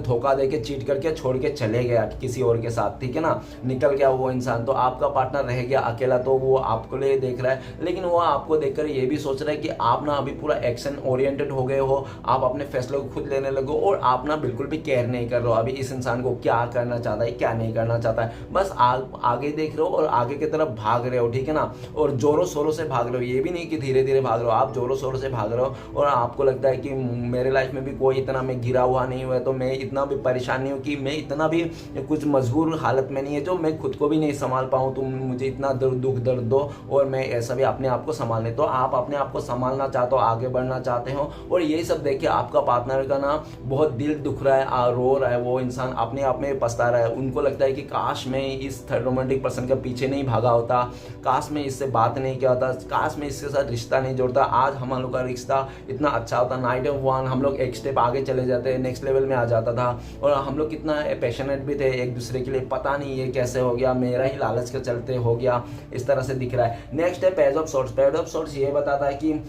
धोखा देके चीट करके छोड़ के चले गया किसी और के साथ, ठीक है ना, निकल गया वो इंसान, तो आपका पार्टनर रह गया अकेला, तो वो आपको लिए देख रहा है, लेकिन वो आपको देखकर ये भी सोच रहा है कि आप ना अभी पूरा एक्शन ओरिएंटेड हो गए हो, आप अपने फैसलों को खुद लेने लगो और आप ना बिल्कुल भी केयर नहीं कर रहे हो अभी इस इंसान को क्या करना चाहता है क्या नहीं करना चाहता है, बस आप आगे देख रहे हो और आगे की तरफ भाग रहे हो, ठीक है ना, और जोरों शोरों से भाग रहे हो, ये भी नहीं कि धीरे धीरे भाग रहे हो, आप जोरों शोरों से भाग रहे हो और आपको लगता है कि मेरे लाइफ में भी कोई इतना मैं गिरा हुआ नहीं हुआ है, तो मैं इतना भी परेशान नहीं हूँ कि मैं इतना भी कुछ मजबूर हालत में नहीं है जो मैं खुद को भी नहीं संभाल पाऊँ, तुम मुझे इतना दुख दर्द दो और मैं ऐसा भी अपने आप को संभालने, तो आप अपने आप को संभालना चाहते हो, आगे बढ़ना चाहते हो, और यही सब देख के आपका पार्टनर का ना बहुत दिल दुख रहा है, रो रहा है, वो इंसान अपने आप में पछता रहा है, उनको लगता है कि काश मैं इस थर्ड रोमांटिक पर्सन के पीछे नहीं भागा होता, काश मैं इससे बात नहीं किया होता, काश मैं इसके साथ रिश्ता नहीं जोड़ता, आज हम लोग का रिश्ता इतना अच्छा होता, नाइट ऑफ वन हम लोग एक स्टेप आगे चले जाते, नेक्स्ट लेवल में आ जाता था और हम लोग कितना पैशनेट भी थे एक दूसरे के लिए, पता नहीं ये कैसे हो गया, मेरा ही लालच के चलते हो गया, इस तरह से दिख रहा है। नेक्स्ट है page of swords. Page of swords ये बताता है कि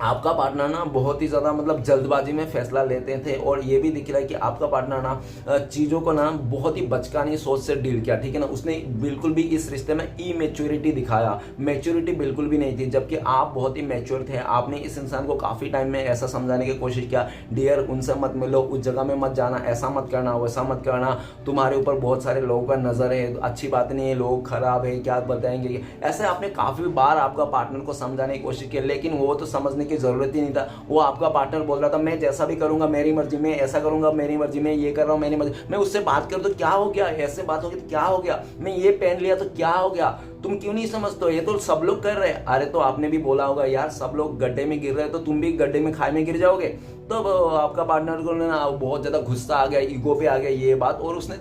आपका पार्टनर ना बहुत ही ज़्यादा मतलब जल्दबाजी में फैसला लेते थे और ये भी दिख रहा है कि आपका पार्टनर ना चीज़ों को ना बहुत ही बचकानी सोच से डील किया, ठीक है ना, उसने बिल्कुल भी इस रिश्ते में इमेच्योरिटी दिखाया, मैच्योरिटी बिल्कुल भी नहीं थी, जबकि आप बहुत ही मैच्योर थे, आपने इस इंसान को काफ़ी टाइम में ऐसा समझाने की कोशिश किया, डियर उनसे मत मिलो, उस जगह में मत जाना, ऐसा मत करना, वैसा मत करना, तुम्हारे ऊपर बहुत सारे लोगों का नज़र है, अच्छी बात नहीं है, लोग खराब है, क्या बताएंगे, ऐसे आपने काफ़ी बार आपका पार्टनर को समझाने की कोशिश की, लेकिन वो तो समझने की जरूरत ही नहीं था, वो आपका पार्टनर बोल रहा था मैं जैसा भी करूंगा मेरी मर्जी, मैं ऐसा करूंगा मेरी मर्जी, मैं ये कर रहा हूं मेरी मर्जी, मैं उससे बात करूं तो क्या हो गया, ऐसे बात होगी तो क्या हो गया, मैं ये पहन लिया तो क्या हो गया, तुम क्यों नहीं समझते हो, ये तो सब लोग कर रहे हैं। अरे तो आपने भी बोला होगा यार सब लोग गड्ढे में गिर रहे हैं तो तुम भी गड्ढे में खाई में गिर जाओगे। तो अब आपका पार्टनर को ना बहुत ज़्यादा गुस्सा आ गया, ईगो पे आ गया ये बात, और उसने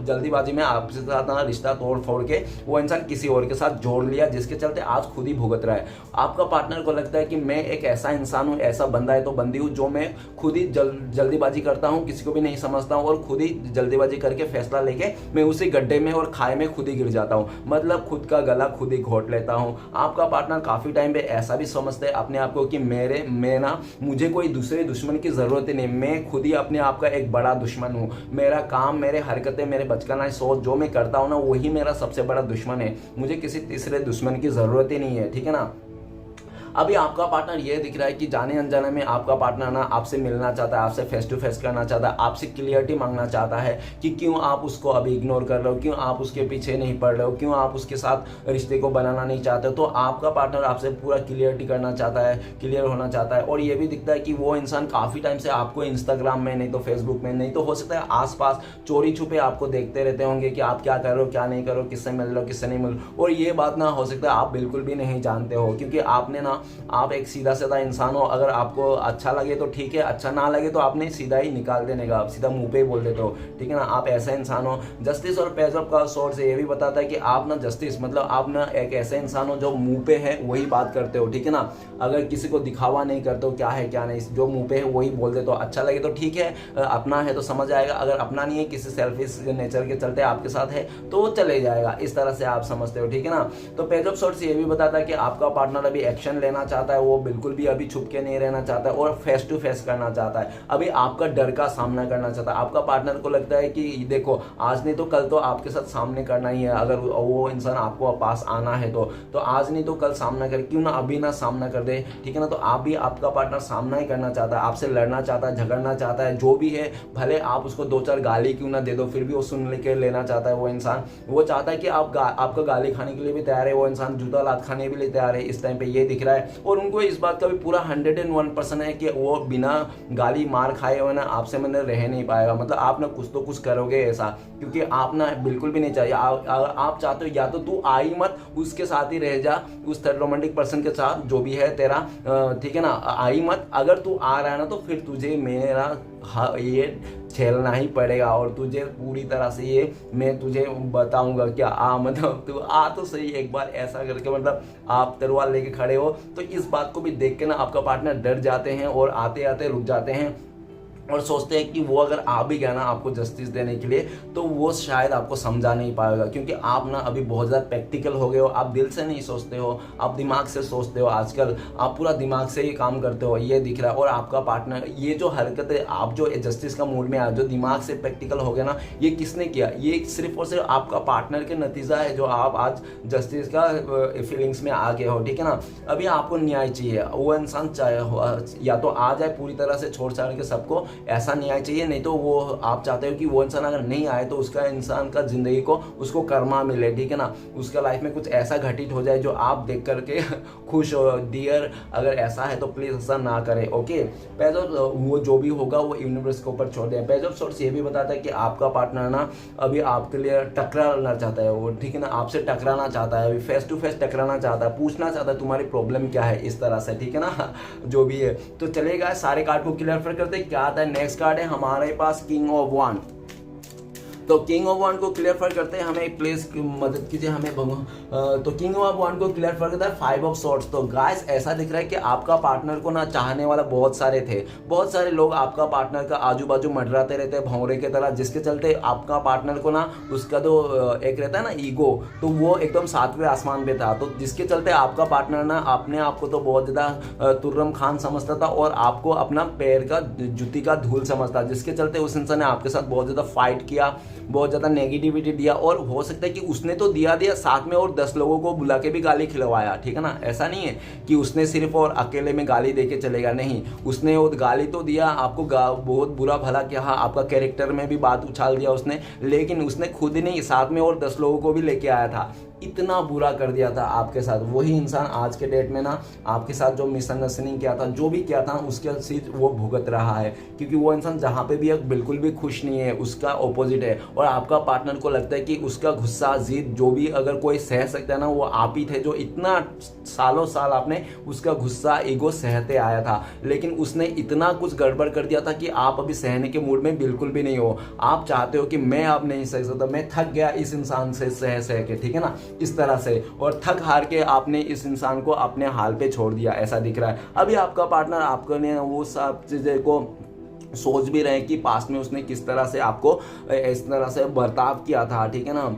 जल्दीबाजी में आपसे साथ ना रिश्ता तोड़ फोड़ के वो इंसान किसी और के साथ जोड़ लिया, जिसके चलते आज खुद ही भुगत रहा है। आपका पार्टनर को लगता है कि मैं एक ऐसा इंसान हूँ, ऐसा बंदा है तो बंदी हूँ, जो मैं खुद ही जल्दीबाजी करता हूँ, किसी को भी नहीं समझता हूँ, और खुद ही जल्दीबाजी करके फैसला लेके मैं उसी गड्ढे में और खाई में खुद ही गिर जाता हूँ, मतलब खुद का गला खुद ही घोट लेता हूँ। आपका पार्टनर काफ़ी टाइम पे ऐसा भी समझते हैं अपने आप को कि मुझे कोई दूसरे दुश्मन की ज़रूरत ही नहीं, मैं खुद ही अपने आप का एक बड़ा दुश्मन हूँ। मेरा काम, मेरे हरकतें, मेरे बचकाना सोच जो मैं करता हूँ ना, वही मेरा सबसे बड़ा दुश्मन है। मुझे किसी तीसरे दुश्मन की ज़रूरत ही नहीं है, ठीक है ना। अभी आपका पार्टनर ये दिख रहा है कि जाने अनजाने में आपका पार्टनर ना आपसे मिलना चाहता है, आपसे फेस टू फेस करना चाहता है, आपसे क्लियरिटी मांगना चाहता है कि क्यों आप उसको अभी इग्नोर कर रहे हो, क्यों आप उसके पीछे नहीं पड़ रहे हो, क्यों आप उसके साथ रिश्ते को बनाना नहीं चाहते हो। तो आपका पार्टनर आपसे पूरा क्लियरिटी करना चाहता है, क्लियर होना चाहता है। और ये भी दिखता है कि वो इंसान काफ़ी टाइम से आपको इंस्टाग्राम में, नहीं तो फेसबुक में, नहीं तो हो सकता है आसपास चोरी छुपे आपको देखते रहते होंगे कि आप क्या कर रहे हो, क्या नहीं कर रहे हो, किससे मिल रहे हो, किससे नहीं मिल रहे हो। और ये बात ना हो सकता है आप बिल्कुल भी नहीं जानते हो, क्योंकि आपने ना, आप एक सीधा साधा इंसान हो। अगर आपको अच्छा लगे तो ठीक है, अच्छा ना लगे तो आपने सीधा ही निकाल देने का, आप सीधा मुंह पे ही बोल देते हो, ठीक है ना। आप ऐसा इंसान हो। जस्टिस और पेज ऑफ का सोर्स ये भी बताता है कि आप ना जस्टिस मतलब आप ना एक ऐसा इंसान हो जो मुंह पे है वही बात करते हो, ठीक है ना। अगर किसी को दिखावा नहीं करते हो क्या है क्या नहीं, जो मुंह पे है वही बोल देते हो। अच्छा लगे तो ठीक है, अपना है तो समझ आएगा, अगर अपना नहीं है, किसी सेल्फिश नेचर के चलते आपके साथ है तो वो चले जाएगा, इस तरह से आप समझते हो, ठीक है ना। तो पेज ऑफ सोर्स ये भी बताता है कि आपका पार्टनर अभी एक्शन लेना चाहता है, वो बिल्कुल भी अभी छुप के नहीं रहना चाहता है और फेस टू फेस करना चाहता है। अभी आपका डर का सामना करना चाहता है। आपका पार्टनर को लगता है कि देखो आज नहीं तो कल तो आपके साथ सामने करना ही है, अगर वो इंसान आपको पास आना है तो आज नहीं तो कल सामना करे, क्यों ना अभी ना सामना कर दे, ठीक है ना। तो आप भी, आपका पार्टनर सामना ही करना चाहता है, आपसे लड़ना चाहता है, झगड़ना चाहता है, जो भी है, भले आप उसको 2-4 गाली क्यों ना दे दो, फिर भी वो सुन के लेना चाहता है। वो इंसान वो चाहता है कि आपका गाली खाने के लिए भी तैयार है, वो इंसान जूता लात खाने के लिए तैयार है, इस टाइम पे ये दिख रहा है। और उनको इस बात का भी पूरा 101% है कि वो बिना गाली मार खाए हुए ना आपसे मैंने रह नहीं पाएगा, मतलब आप ना कुछ तो कुछ करोगे ऐसा, क्योंकि आप ना बिल्कुल भी नहीं चाहिए। आप चाहते हो या तो तू आ ही मत, उसके साथ ही रह जा, उस थर्ड रोमांटिक पर्सन के साथ जो भी है तेरा, ठीक है ना, आ ही मत। अगर तू आ रहा है ना तो फिर तुझे मेरा ये झेलना ही पड़ेगा, और तुझे पूरी तरह से ये मैं तुझे बताऊंगा क्या, मतलब तू आ तो सही एक बार, ऐसा करके मतलब आप तलवार लेके खड़े हो। तो इस बात को भी देख के ना आपका पार्टनर डर जाते हैं और आते आते रुक जाते हैं और सोचते हैं कि वो अगर आ भी गया ना आपको जस्टिस देने के लिए तो वो शायद आपको समझा नहीं पाएगा, क्योंकि आप ना अभी बहुत ज़्यादा प्रैक्टिकल हो गए हो। आप दिल से नहीं सोचते हो, आप दिमाग से सोचते हो। आजकल आप पूरा दिमाग से ही काम करते हो, ये दिख रहा है। और आपका पार्टनर ये जो हरकतें, आप जो जस्टिस का मूड में आए, जो दिमाग से प्रैक्टिकल हो गया ना, ये किसने किया? ये सिर्फ और सिर्फ आपका पार्टनर के नतीजा है जो आप आज जस्टिस का फीलिंग्स में आ गए हो, ठीक है ना। अभी आपको न्याय चाहिए, वो इंसान चाहे या तो आ जाए पूरी तरह से छोड़ छाड़ के सबको, ऐसा न्याय चाहिए, नहीं तो वो आप चाहते हो कि वो इंसान अगर नहीं आए तो उसका इंसान का जिंदगी को उसको कर्मा मिले, ठीक है ना। उसका लाइफ में कुछ ऐसा घटित हो जाए जो आप देख करके खुश हो। डियर, अगर ऐसा है तो प्लीज ऐसा ना करें, ओके। पेज ऑफ वो जो भी होगा वो यूनिवर्स के ऊपर छोड़ दें। पेज ऑफ सोर्स ये भी बताता है कि आपका पार्टनर ना अभी आपके लिए टकराना चाहता है, वो, ठीक है ना, आपसे टकराना चाहता है, अभी फेस टू फेस टकराना चाहता है, पूछना चाहता है तुम्हारी प्रॉब्लम क्या है, इस तरह से, ठीक है ना, जो भी है। तो चलेगा, सारे कार्ड को क्लियर करते क्या आता है। नेक्स्ट कार्ड है हमारे पास किंग ऑफ वांड। तो किंग ऑफ वांड को क्लियर करते हैं, हमें एक प्लेस की मदद कीजिए हमें भगवान। तो किंग ऑफ वांड को क्लियर करता है 5 ऑफ सॉर्ड्स। तो गाइस ऐसा दिख रहा है कि आपका पार्टनर को ना चाहने वाला बहुत सारे थे, बहुत सारे लोग आपका पार्टनर का आजू बाजू मंडराते रहते हैं भौरे की तरह, जिसके चलते आपका पार्टनर को ना उसका जो एक रहता है ना ईगो, तो वो एकदम 7वें आसमान पे था। तो जिसके चलते आपका पार्टनर ना अपने आप को तो बहुत ज़्यादा तुर्रम खान समझता था और आपको अपना पैर का जूती का धूल समझता, जिसके चलते उस इंसान ने आपके साथ बहुत ज़्यादा फाइट किया, बहुत ज़्यादा नेगेटिविटी दिया। और हो सकता है कि उसने तो दिया साथ में और 10 लोगों को बुला के भी गाली खिलवाया, ठीक है ना। ऐसा नहीं है कि उसने सिर्फ और अकेले में गाली दे के चलेगा, नहीं, उसने वो गाली तो दिया आपको, बहुत बुरा भला किया, आपका कैरेक्टर में भी बात उछाल दिया उसने, लेकिन उसने खुद नहीं, साथ में और 10 लोगों को भी लेके आया था। इतना बुरा कर दिया था आपके साथ, वही इंसान आज के डेट में ना आपके साथ जो मिसअंडरस्टैंडिंग किया था, जो भी किया था उसके चीज वो भुगत रहा है, क्योंकि वो इंसान जहाँ पे भी है बिल्कुल भी खुश नहीं है, उसका ऑपोजिट है। और आपका पार्टनर को लगता है कि उसका गुस्सा, जिद, जो भी अगर कोई सह सकता है ना, वो आप ही थे, जो इतना सालों साल आपने उसका गुस्सा, ईगो सहते आया था। लेकिन उसने इतना कुछ गड़बड़ कर दिया था कि आप अभी सहने के मूड में बिल्कुल भी नहीं हो। आप चाहते हो कि मैं अब नहीं सह सकता, मैं थक गया इस इंसान से सह सह के, ठीक है ना, इस तरह से, और थक हार के आपने इस इंसान को अपने हाल पे छोड़ दिया, ऐसा दिख रहा है। अभी आपका पार्टनर आपको ने वो सब चीजें को सोच भी रहे कि पास्ट में उसने किस तरह से आपको इस तरह से बर्ताव किया था, ठीक है ना।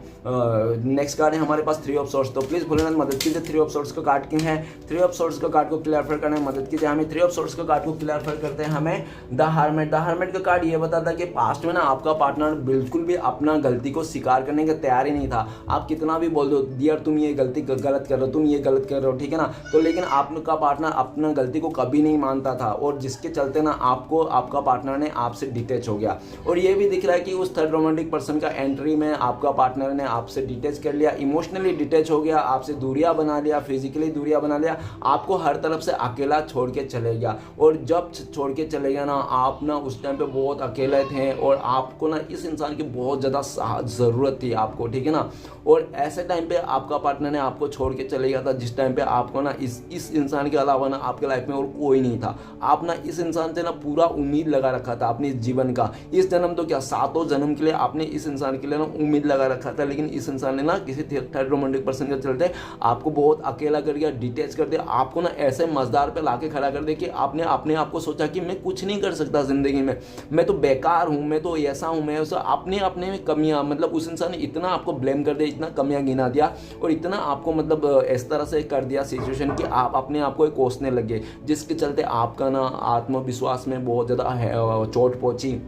नेक्स्ट कार्ड है हमारे पास 3 ऑफ सोर्ट्स। तो प्लीज भूलना मदद कीजिए 3 ऑफ सोर्ट्स का कार्ड क्यों है। 3 ऑफ सोर्ट्स का कार्ड को क्लियरफाई करने में मदद कीजिए हमें। 3 ऑफ सोर्ट्स का कार्ड को क्लियरफाई करते हैं हमें द हर्मिट। द हर्मिट का कार्ड ये बताता है कि पास्ट में ना आपका पार्टनर बिल्कुल भी अपना गलती को स्वीकार करने के तैयार ही नहीं था। आप कितना भी बोल दो डियर तुम ये गलती गलत कर रहे हो, तुम ये गलत कर रहे हो, ठीक है ना, तो लेकिन आपका पार्टनर अपना गलती को कभी नहीं मानता था, और जिसके चलते ना आपको आपका पार्टनर ने आपसे डिटैच हो गया। और ये भी दिख रहा है कि उस थर्ड रोमांटिक पर्सन का एंट्री में आपका पार्टनर ने आपसे डिटैच कर लिया, इमोशनली डिटैच हो गया, आपसे दूरियां बना लिया, फिजिकली दूरियां बना लिया, आपको हर तरफ से अकेला छोड़ के चले गया। और जब छोड़ के चले गया ना, आप ना उस टाइम पे बहुत अकेले थे, और आपको ना इस इंसान की बहुत ज़्यादा ज़रूरत थी आपको, ठीक है ना। और ऐसे टाइम पे आपका पार्टनर ने आपको छोड़ के चले गया था जिस टाइम पे आपको ना इस इंसान के अलावा ना आपके लाइफ में और कोई नहीं था। आप ना इस इंसान से ना पूरा उम्मीद लगा रखा था अपने जीवन का, इस जन्म तो क्या 7 जन्म के लिए आपने इस इंसान के लिए ना उम्मीद लगा रखा था। लेकिन इस इंसान ने ना किसी थर्ड रोमांटिक पर्सन के चलते आपको बहुत अकेला कर दिया, डिटैच कर दिया, आपको ना ऐसे मजदार पे लाके खड़ा कर दिया कि आपने अपने आप को सोचा कि मैं कुछ नहीं कर सकता जिंदगी में, मैं तो बेकार हूँ, मैं तो ऐसा हूँ, मैं ऐसा, अपने में कमियां, मतलब उस इंसान ने इतना आपको ब्लेम कर दिया, इतना कमियां गिना दिया, और इतना आपको मतलब इस तरह से कर दिया सिचुएशन कि आप अपने आप को कोसने लगे, जिसके चलते आपका ना आत्मविश्वास में बहुत ज़्यादा चोट पहुंची।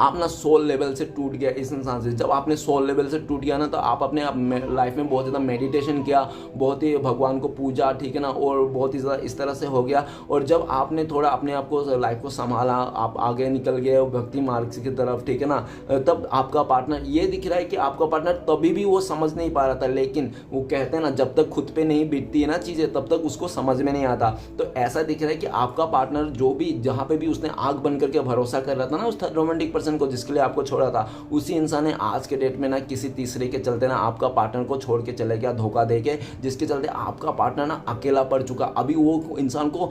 आप ना सोल लेवल से टूट गया इस इंसान से। जब आपने सोल लेवल से टूट गया ना, तो आप अपने लाइफ में बहुत ज़्यादा मेडिटेशन किया, बहुत ही भगवान को पूजा, ठीक है ना, और बहुत ही ज़्यादा इस तरह से हो गया। और जब आपने थोड़ा अपने आप को लाइफ को संभाला, आप आगे निकल गए भक्ति मार्ग की तरफ, ठीक है ना, तब आपका पार्टनर, ये दिख रहा है कि आपका पार्टनर तभी भी वो समझ नहीं पा रहा था। लेकिन वो कहते हैं ना, जब तक खुद पे नहीं बीतती है ना चीज़ें, तब तक उसको समझ में नहीं आता। तो ऐसा दिख रहा है कि आपका पार्टनर जो भी जहाँ पे भी उसने आग बन करके भरोसा कर रहा था ना, उस रोमांटिक पर्सन को जिसके लिए आपको छोड़ा था, उसी इंसान ने आज के डेट में ना किसी तीसरे के चलते ना आपका पार्टनर को छोड़ के चले गया धोखा देके, जिसके चलते आपका पार्टनर ना अकेला पड़ चुका। अभी वो इंसान को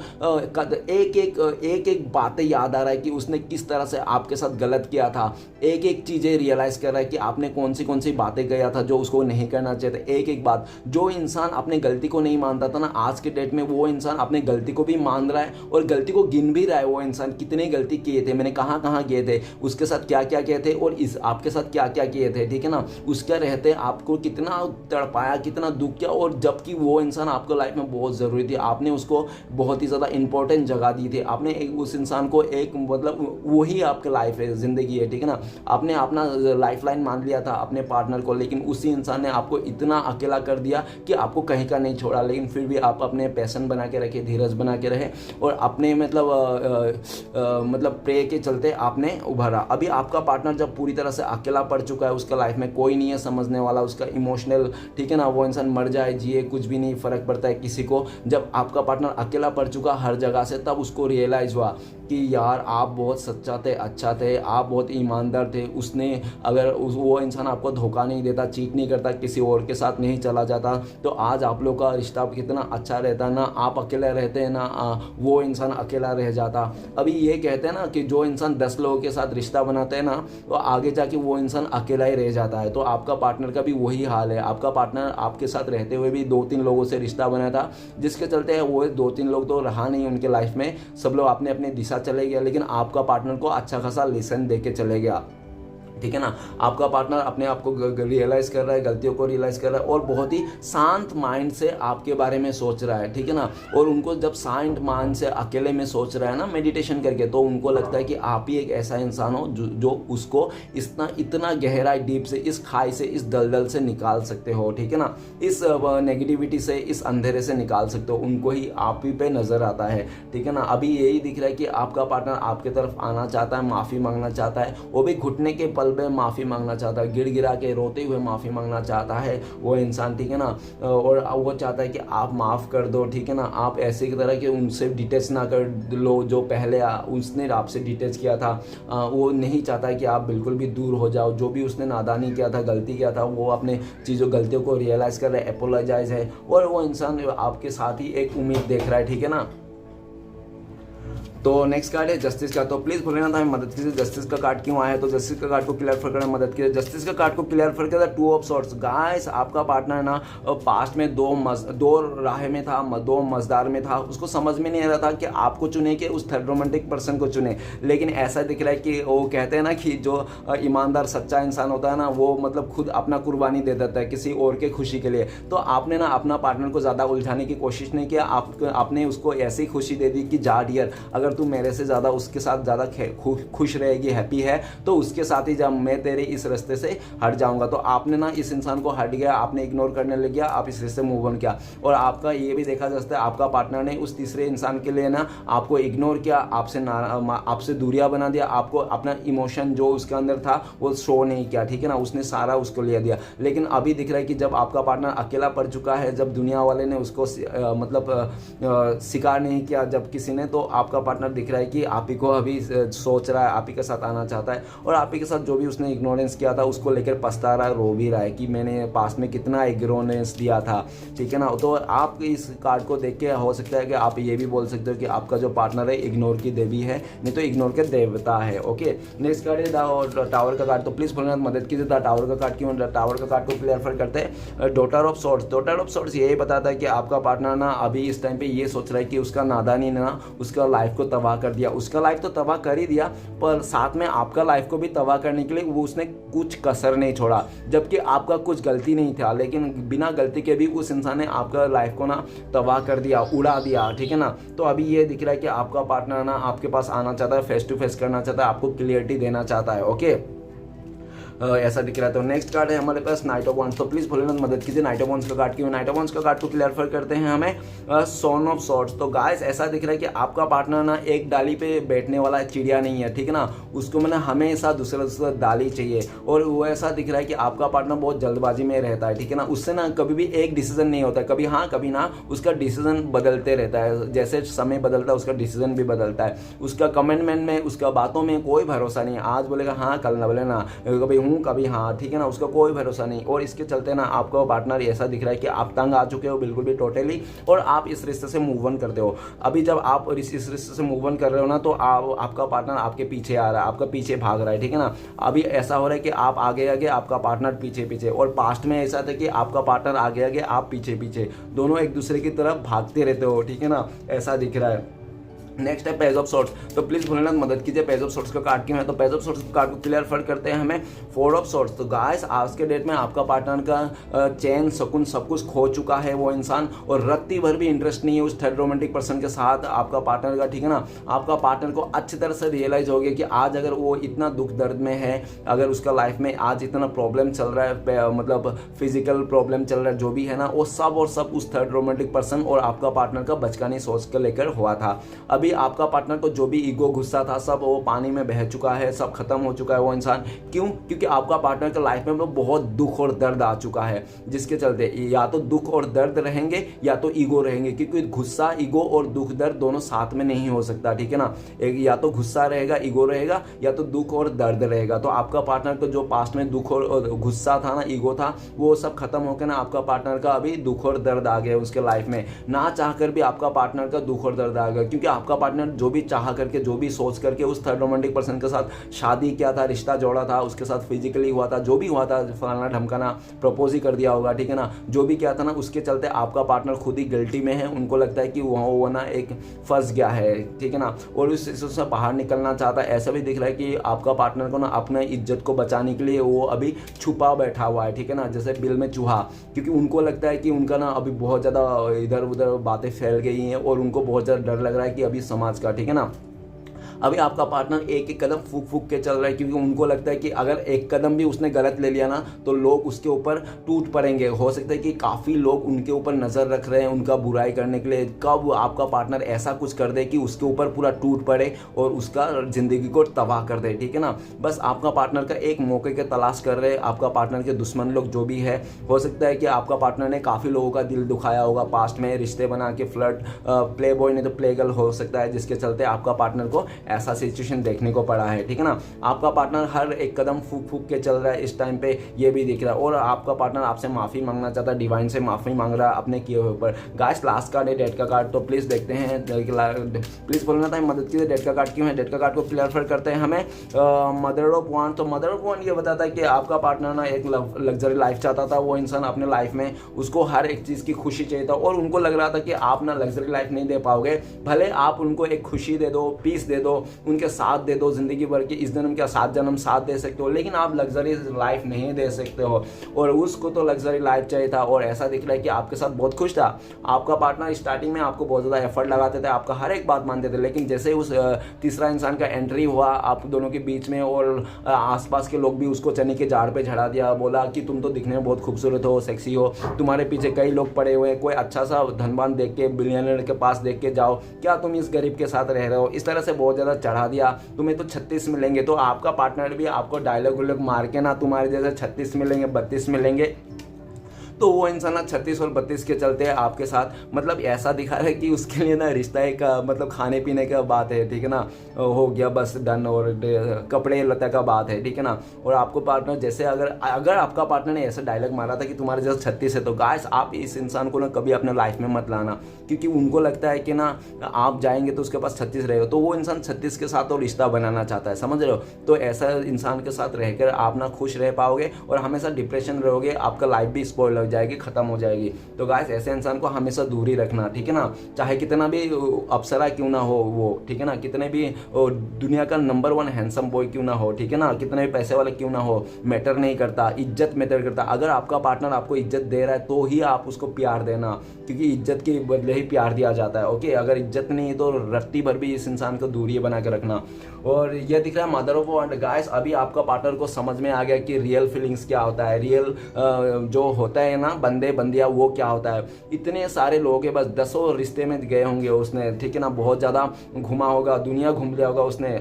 एक एक बातें याद आ रहा है कि उसने किस तरह से आपके साथ गलत किया था, एक एक चीजें रियलाइज कर रहा है कि आपने कौन सी बातें किया था जो उसको नहीं करना चाहिए था। एक एक बात, जो इंसान अपने गलती को नहीं मानता था ना, आज के डेट में वो इंसान अपने गलती को भी मान रहा है और गलती को गिन भी रहा है। वो इंसान कितने गलती किए थे, मैंने कहाँ कहाँ किए थे, उसके साथ क्या क्या किए थे, और इस आपके साथ क्या क्या किए थे, ठीक है ना, उसके रहते आपको कितना तड़पाया, कितना दुख किया। और जबकि वो इंसान आपको लाइफ में बहुत ज़रूरी थी, आपने उसको बहुत ही ज़्यादा इंपॉर्टेंट जगह दी थी, आपने उस इंसान को एक मतलब वही आपकी लाइफ है, ज़िंदगी है, ठीक है ना, आपने अपना लाइफ लाइन मान लिया था अपने पार्टनर को। लेकिन उसी इंसान ने आपको इतना अकेला कर दिया कि आपको कहीं का नहीं छोड़ा। लेकिन फिर भी आप अपने पैशन बना के रखे, धीरज बना के रहे, और अपने मतलब प्रे के चलते आपने उभरा। अभी आपका पार्टनर जब पूरी तरह से अकेला पड़ चुका है, उसका लाइफ में कोई नहीं है समझने वाला, उसका इमोशनल, ठीक है ना, वो इंसान मर जाए जिए कुछ भी नहीं फर्क पड़ता है किसी को। जब आपका पार्टनर अकेला पड़ चुका हर जगह से, तब उसको रियलाइज हुआ कि यार आप बहुत सच्चा थे, अच्छा थे, आप बहुत ईमानदार थे। उसने अगर वो इंसान आपको धोखा नहीं देता, चीट नहीं करता, किसी और के साथ नहीं चला जाता, तो आज आप लोग का रिश्ता कितना अच्छा रहता ना, आप अकेले रहते हैं ना, वो इंसान अकेला रह जाता। अभी ये कहते हैं ना कि जो इंसान 10 लोगों के साथ रिश्ता बनाते हैं ना, तो आगे जाके वो इंसान अकेला ही रह जाता है। तो आपका पार्टनर का भी वही हाल है। आपका पार्टनर आपके साथ रहते हुए भी 2-3 लोगों से रिश्ता बनाया था, जिसके चलते वो 2-3 लोग तो रहा नहीं उनके लाइफ में, सब लोग अपने अपने दिशा चले गया। लेकिन आपका पार्टनर को अच्छा खासा लेसन दे के चले गया, ठीक है ना। आपका पार्टनर अपने आप को रियलाइज कर रहा है, गलतियों को रियलाइज कर रहा है, और बहुत ही शांत माइंड से आपके बारे में सोच रहा है, ठीक है ना। और उनको जब शांत माइंड से अकेले में सोच रहा है ना मेडिटेशन करके, तो उनको लगता है कि आप ही एक ऐसा इंसान हो जो उसको इतना गहरा डीप से, इस खाई से, इस दलदल से निकाल सकते हो, ठीक है ना, इस नेगेटिविटी से, इस अंधेरे से निकाल सकते हो। उनको ही आप ही पे नजर आता है, ठीक है ना। अभी यही दिख रहा है कि आपका पार्टनर आपके तरफ आना चाहता है, माफी मांगना चाहता है, वो भी घुटने के पल पल में माफ़ी मांगना चाहता है, गिड़गिड़ा के रोते हुए माफ़ी मांगना चाहता है वो इंसान, ठीक है ना। और वो चाहता है कि आप माफ़ कर दो, ठीक है ना। आप ऐसे की तरह कि उनसे डिटेच ना कर लो, जो पहले उसने आपसे डिटेच किया था, वो नहीं चाहता है कि आप बिल्कुल भी दूर हो जाओ। जो भी उसने नादानी किया था, गलती किया था, वो अपने गलतियों को रियलाइज़ कर रहा है, अपोलोजाइज है, और वो इंसान आपके साथ ही एक उम्मीद देख रहा है, ठीक है ना। तो नेक्स्ट कार्ड है जस्टिस का। तो प्लीज़ बोले ना था हमें मदद कीजिए, जस्टिस का कार्ड क्यों आया है। तो जस्टिस का कार्ड को क्लियर करने में मदद कीजिए। जस्टिस का कार्ड को क्लियर करके टू ऑफ सॉर्ड्स। गाइस आपका पार्टनर है ना पास्ट में दो राह में था, दो मजदार में था, उसको समझ में नहीं आ रहा था कि आपको चुने कि उस थर्ड रोमांटिक पर्सन को चुने। लेकिन ऐसा दिख रहा है कि वो कहते हैं ना कि जो ईमानदार सच्चा इंसान होता है ना, वो मतलब खुद अपना कुर्बानी दे देता है किसी और के खुशी के लिए। तो आपने ना अपना पार्टनर को ज़्यादा उलझाने की कोशिश नहीं किया, आपने उसको ऐसी खुशी दे दी कि जा डियर, अगर तू मेरे से ज़्यादा उसके साथ ज़्यादा खुश रहेगी, हैप्पी है, तो उसके साथ ही जब मैं तेरे इस रास्ते से हट जाऊंगा। तो आपने ना इस इंसान को हट गया, आपने इग्नोर करने लग गया, आप इस रिश्ते से मूव ऑन किया। और आपका ये भी देखा जा सकता है आपका पार्टनर ने उस तीसरे इंसान के लिए ना आपको इग्नोर किया, आपसे दूरियां बना दिया, आपको अपना इमोशन जो उसके अंदर था वो शो नहीं किया, ठीक है ना। उसने सारा उसको ले दिया। लेकिन अभी दिख रहा है कि जब आपका पार्टनर अकेला पड़ चुका है, जब दुनिया वाले ने उसको स्वीकार नहीं किया जब किसी ने, तो आपका पार्टनर दिख रहा है कि आप ही को अभी सोच रहा है, आप ही के साथ आना चाहता है, और आप ही के साथ जो भी उसने इग्नोरेंस किया था उसको लेकर पछता रहा है, रो भी रहा है कि मैंने पास्ट में कितना इग्नोरेंस दिया था, ठीक है ना। तो आप इस कार्ड को देख के हो सकता है कि आप ये भी बोल सकते हो कि आपका जो पार्टनर है इग्नोर की देवी है, नहीं तो इग्नोर के देवता है। ओके, नेक्स्ट कार्ड है टावर का कार्ड। तो प्लीज बोलना मदद कीजिए, टावर का कार्ड क्यों, टावर का कार्ड को क्लियर करते हैं daughter of swords. Daughter of swords यही बताता है कि आपका पार्टनर ना अभी इस टाइम पे ये सोच रहा है कि उसका नादानी ने ना उसका लाइफ को तबाह कर दिया। उसका लाइफ तो तबाह कर ही दिया, पर साथ में आपका लाइफ को भी तबाह करने के लिए वो उसने कुछ कसर नहीं छोड़ा, जबकि आपका कुछ गलती नहीं था, लेकिन बिना गलती के भी उस इंसान ने आपका लाइफ को ना तबाह कर दिया, उड़ा दिया, ठीक है ना। तो अभी ये दिख रहा है कि आपका पार्टनर ना आपके पास आना चाहता है, फेस टू फेस करना चाहता है, आपको क्लियरिटी देना चाहता है। ओके, ऐसा दिख रहा है। तो नेक्स्ट कार्ड है हमारे पास नाइट ऑफ वांड्स। तो प्लीज भोलेनाथ मदद कीजिए, नाइट ऑफ वांड्स का कार्ड क्यों, नाइट ऑफ वांड्स का कार्ड को क्लियर करते हैं हमें सॉन ऑफ सॉर्ड्स। तो गाइस ऐसा दिख रहा है कि आपका पार्टनर ना एक डाली पे बैठने वाला चिड़िया नहीं है, ठीक है ना। उसको मैंने हमेशा दूसरा डाली चाहिए, और वो ऐसा दिख रहा है कि आपका पार्टनर बहुत जल्दबाजी में रहता है, ठीक है ना। उससे ना कभी भी एक डिसीजन नहीं होता, कभी हाँ कभी ना, उसका डिसीजन बदलते रहता है, जैसे समय बदलता है उसका डिसीजन भी बदलता है। उसका कमिटमेंट में, उसका बातों में कोई भरोसा नहीं, आज बोलेगा हाँ कल ना बोले ना, कभी कभी हाँ, ठीक है ना, उसका कोई भरोसा नहीं। और इसके चलते ना आपका पार्टनर ऐसा दिख रहा है कि आप तंग आ चुके हो बिल्कुल भी टोटली, और आप इस रिश्ते से मूव ऑन करते हो। अभी जब आप इस रिश्ते से मूव ऑन कर रहे हो ना, तो आपका पार्टनर आपके पीछे आ रहा है, आपका पीछे भाग रहा है, ठीक है ना। अभी ऐसा हो रहा है कि आप आगे आगे, आपका पार्टनर पीछे पीछे, और पास्ट में ऐसा था कि आपका पार्टनर आगे आगे, आप पीछे पीछे, दोनों एक दूसरे की तरफ भागते रहते हो, ठीक है ना, ऐसा दिख रहा है। नेक्स्ट है पेज ऑफ सॉर्ड्स। तो प्लीज भोलेनाथ मदद कीजिए, पेज ऑफ सॉर्ड्स का कार्ड क्यों है। तो पेज ऑफ सॉर्ड्स का कार्ड को क्लियर करते हैं हमें फोर ऑफ सॉर्ड्स। तो गाइस आज के डेट में आपका पार्टनर का चैन सुकून सब कुछ खो चुका है वो इंसान, और रत्ती भर भी इंटरेस्ट नहीं है उस थर्ड रोमांटिक पर्सन के साथ आपका पार्टनर का, ठीक है ना। आपका पार्टनर को अच्छी तरह से रियलाइज हो गया कि आज अगर वो इतना दुख दर्द में है, अगर उसका लाइफ में आज इतना प्रॉब्लम चल रहा है, मतलब फिजिकल प्रॉब्लम चल रहा है, जो भी है ना, वो सब और सब उस थर्ड रोमांटिक पर्सन और आपका पार्टनर का बचकानी सोच कर लेकर हुआ था। अभी आपका पार्टनर को जो भी ईगो गुस्सा था सब वो पानी में बह चुका है, सब खत्म हो चुका है वो इंसान। क्यों? क्योंकि आपका पार्टनर के लाइफ में बहुत दुख और दर्द आ चुका है, जिसके चलते या तो दुख और दर्द रहेंगे या तो ईगो रहेंगे, क्योंकि गुस्सा, ईगो और दुख दर्द दोनों साथ में नहीं हो सकता, ठीक है ना। एक या तो गुस्सा रहेगा, ईगो रहेगा, या तो दुख और दर्द रहेगा। तो आपका पार्टनर को जो पास्ट में दुख और गुस्सा था ना, ईगो था, वो सब खत्म होकर ना आपका पार्टनर का अभी दुख और दर्द आ गया उसके लाइफ में। ना चाहकर भी आपका पार्टनर का दुख और दर्द आ गया, क्योंकि आपका पार्टनर जो भी चाह करके, जो भी सोच करके उस थर्ड रोमांटिक पर्सन के साथ शादी किया था, रिश्ता जोड़ा था, उसके साथ फिजिकली हुआ था, जो भी हुआ था, फलाना ढमकाना, प्रपोज ही कर दिया होगा, ठीक है ना, जो भी किया था ना, उसके चलते आपका पार्टनर खुद ही गिल्टी में है। उनको लगता है कि वो ना एक फंस गया है, ठीक है ना, और उससे बाहर निकलना चाहता है। ऐसा भी दिख रहा है कि आपका पार्टनर को ना अपने इज्जत को बचाने के लिए वो अभी छुपा बैठा हुआ है, ठीक है ना, जैसे बिल में चूहा, क्योंकि उनको लगता है कि उनका ना अभी बहुत ज़्यादा इधर उधर बातें फैल गई हैं, और उनको बहुत ज़्यादा डर लग रहा है कि अभी समाज का, ठीक है ना, अभी आपका पार्टनर एक एक कदम फूक फूक के चल रहा है, क्योंकि उनको लगता है कि अगर एक कदम भी उसने गलत ले लिया ना तो लोग उसके ऊपर टूट पड़ेंगे। हो सकता है कि काफ़ी लोग उनके ऊपर नज़र रख रहे हैं उनका बुराई करने के लिए। कब आपका पार्टनर ऐसा कुछ कर दे कि उसके ऊपर पूरा टूट पड़े और उसका ज़िंदगी को तबाह कर दे, ठीक है ना। बस आपका पार्टनर का एक मौके के तलाश कर रहे हैं आपका पार्टनर के दुश्मन लोग जो भी है। हो सकता है कि आपका पार्टनर ने काफ़ी लोगों का दिल दुखाया होगा पास्ट में, रिश्ते बना के फ्लर्ट, प्ले बॉय नहीं तो प्ले गर्ल हो सकता है, जिसके चलते आपका पार्टनर को ऐसा सिचुएशन देखने को पड़ा है, ठीक है ना। आपका पार्टनर हर एक कदम फूक फूक के चल रहा है इस टाइम पे, ये भी दिख रहा है। और आपका पार्टनर आपसे माफ़ी मांगना चाहता है, डिवाइन से माफ़ी मांग रहा है अपने किए हुए ऊपर। गाइस लास्ट कार्ड है डेथ का कार्ड, तो प्लीज़ देखते हैं, प्लीज़ बोलना था मदद कीजिए, डेथ का कार्ड क्यों है। डेथ का कार्ड को क्लियर करते हैं हमें मदर ऑफ वांड। तो मदर ऑफ वांड ये बताता है कि आपका पार्टनर ना एक लग्जरी लाइफ चाहता था। वो इंसान अपने लाइफ में उसको हर एक चीज़ की खुशी चाहिए था और उनको लग रहा था कि आप ना लग्जरी लाइफ नहीं दे पाओगे, भले आप उनको एक खुशी दे दो, पीस दे दो, उनके साथ दे दो ज़िंदगी भर की, इस जन्म क्या 7 जन्म साथ दे सकते हो, लेकिन आप लग्जरी लाइफ नहीं दे सकते हो। और उसको तो लग्जरी लाइफ चाहिए था और ऐसा दिख रहा है कि आपके साथ बहुत खुश था। आपका पार्टनर स्टार्टिंग में आपको बहुत ज़्यादा एफर्ट लगाते थे, आपका हर एक बात मानते थे, लेकिन जैसे उस तीसरा इंसान का एंट्री हुआ आप दोनों के बीच में और आसपास के लोग भी उसको चने के झाड़ पे चढ़ा दिया, बोला कि तुम तो दिखने में बहुत खूबसूरत हो, सेक्सी हो, तुम्हारे पीछे कई लोग पड़े हुए हैं, कोई अच्छा सा धनवान देख के, बिलियनर के पास देख के जाओ, क्या तुम इस गरीब के साथ रह रहे हो, इस तरह से बहुत ज़्यादा चढ़ा दिया, तुम्हें तो 36 मिलेंगे। तो आपका पार्टनर भी आपको डायलॉग मार के ना तुम्हारे जैसे 36 मिलेंगे, 32 मिलेंगे, तो वो इंसान ना 36 और 32 के चलते हैं आपके साथ, मतलब ऐसा दिखा रहा है कि उसके लिए ना रिश्ता एक मतलब खाने पीने का बात है, ठीक है ना, हो गया बस डन, और कपड़े लता का बात है, ठीक है ना। और आपको पार्टनर जैसे अगर आपका पार्टनर ने ऐसा डायलॉग मारा था कि तुम्हारे जैसे 36 है, तो गाइस आप इस इंसान को ना कभी अपने लाइफ में मत लाना, क्योंकि उनको लगता है कि ना आप जाएंगे तो उसके पास 36 रहेगा, तो वो इंसान 36 के साथ और रिश्ता बनाना चाहता है, समझ रहे हो। तो ऐसा इंसान के साथ रहकर आप ना खुश रह पाओगे और हमेशा डिप्रेशन रहोगे, आपका लाइफ भी स्पॉइल हो जाएगी, खत्म हो जाएगी। तो गाइस ऐसे इंसान को हमेशा दूर ही रखना, ठीक है ना, चाहे कितना भी अप्सरा क्यों ना हो वो, ठीक है ना, कितने भी दुनिया का नंबर 1 हैंडसम बॉय क्यों ना हो, ठीक है ना, कितने भी पैसे वाले क्यों ना हो, मैटर नहीं करता, इज्जत मैटर करता। अगर आपका पार्टनर आपको इज्जत दे रहा है तो ही आप उसको प्यार देना, क्योंकि इज्जत के बदले ही प्यार दिया जाता है, ओके। अगर इज्जत नहीं है तो रत्ती भर भी इस इंसान को दूरी बना के रखना। और ये दिख रहा है मदर ऑफ वांड। गाइस अभी आपका पार्टनर को समझ में आ गया कि रियल फीलिंग्स क्या होता है, रियल जो होता है ना बंदे बंदिया, वो क्या होता है। इतने सारे लोग हैं, बस 10 रिश्ते में गए होंगे उसने, ठीक है ना, बहुत ज़्यादा घुमा होगा, दुनिया घूम लिया होगा उसने,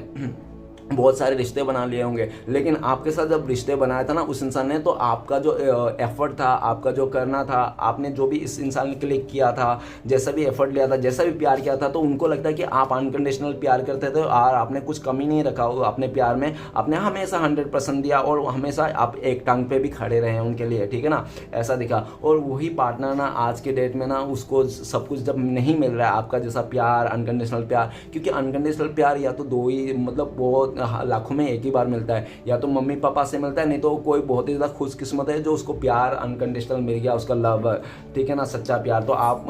बहुत सारे रिश्ते बना लिए होंगे, लेकिन आपके साथ जब रिश्ते बनाया था ना उस इंसान ने, तो आपका जो एफर्ट था, आपका जो करना था, आपने जो भी इस इंसान के लिए किया था, जैसा भी एफर्ट लिया था, जैसा भी प्यार किया था, तो उनको लगता है कि आप अनकंडीशनल प्यार करते थे और आपने कुछ कमी नहीं रखा हो अपने प्यार में, आपने हमेशा 100% दिया और हमेशा आप एक टांग पे भी खड़े रहे हैं उनके लिए, ठीक है ना, ऐसा दिखा। और वही पार्टनर ना आज के डेट में ना उसको सब कुछ जब नहीं मिल रहा है आपका जैसा प्यार, अनकंडीशनल प्यार, क्योंकि अनकंडीशनल प्यार या तो दो ही मतलब बहुत लाखों में एक ही बार मिलता है, या तो मम्मी पापा से मिलता है, नहीं तो कोई बहुत ही ज़्यादा खुशकिस्मत है जो उसको प्यार अनकंडीशनल मिल गया, उसका लव, ठीक है ना, सच्चा प्यार। तो आप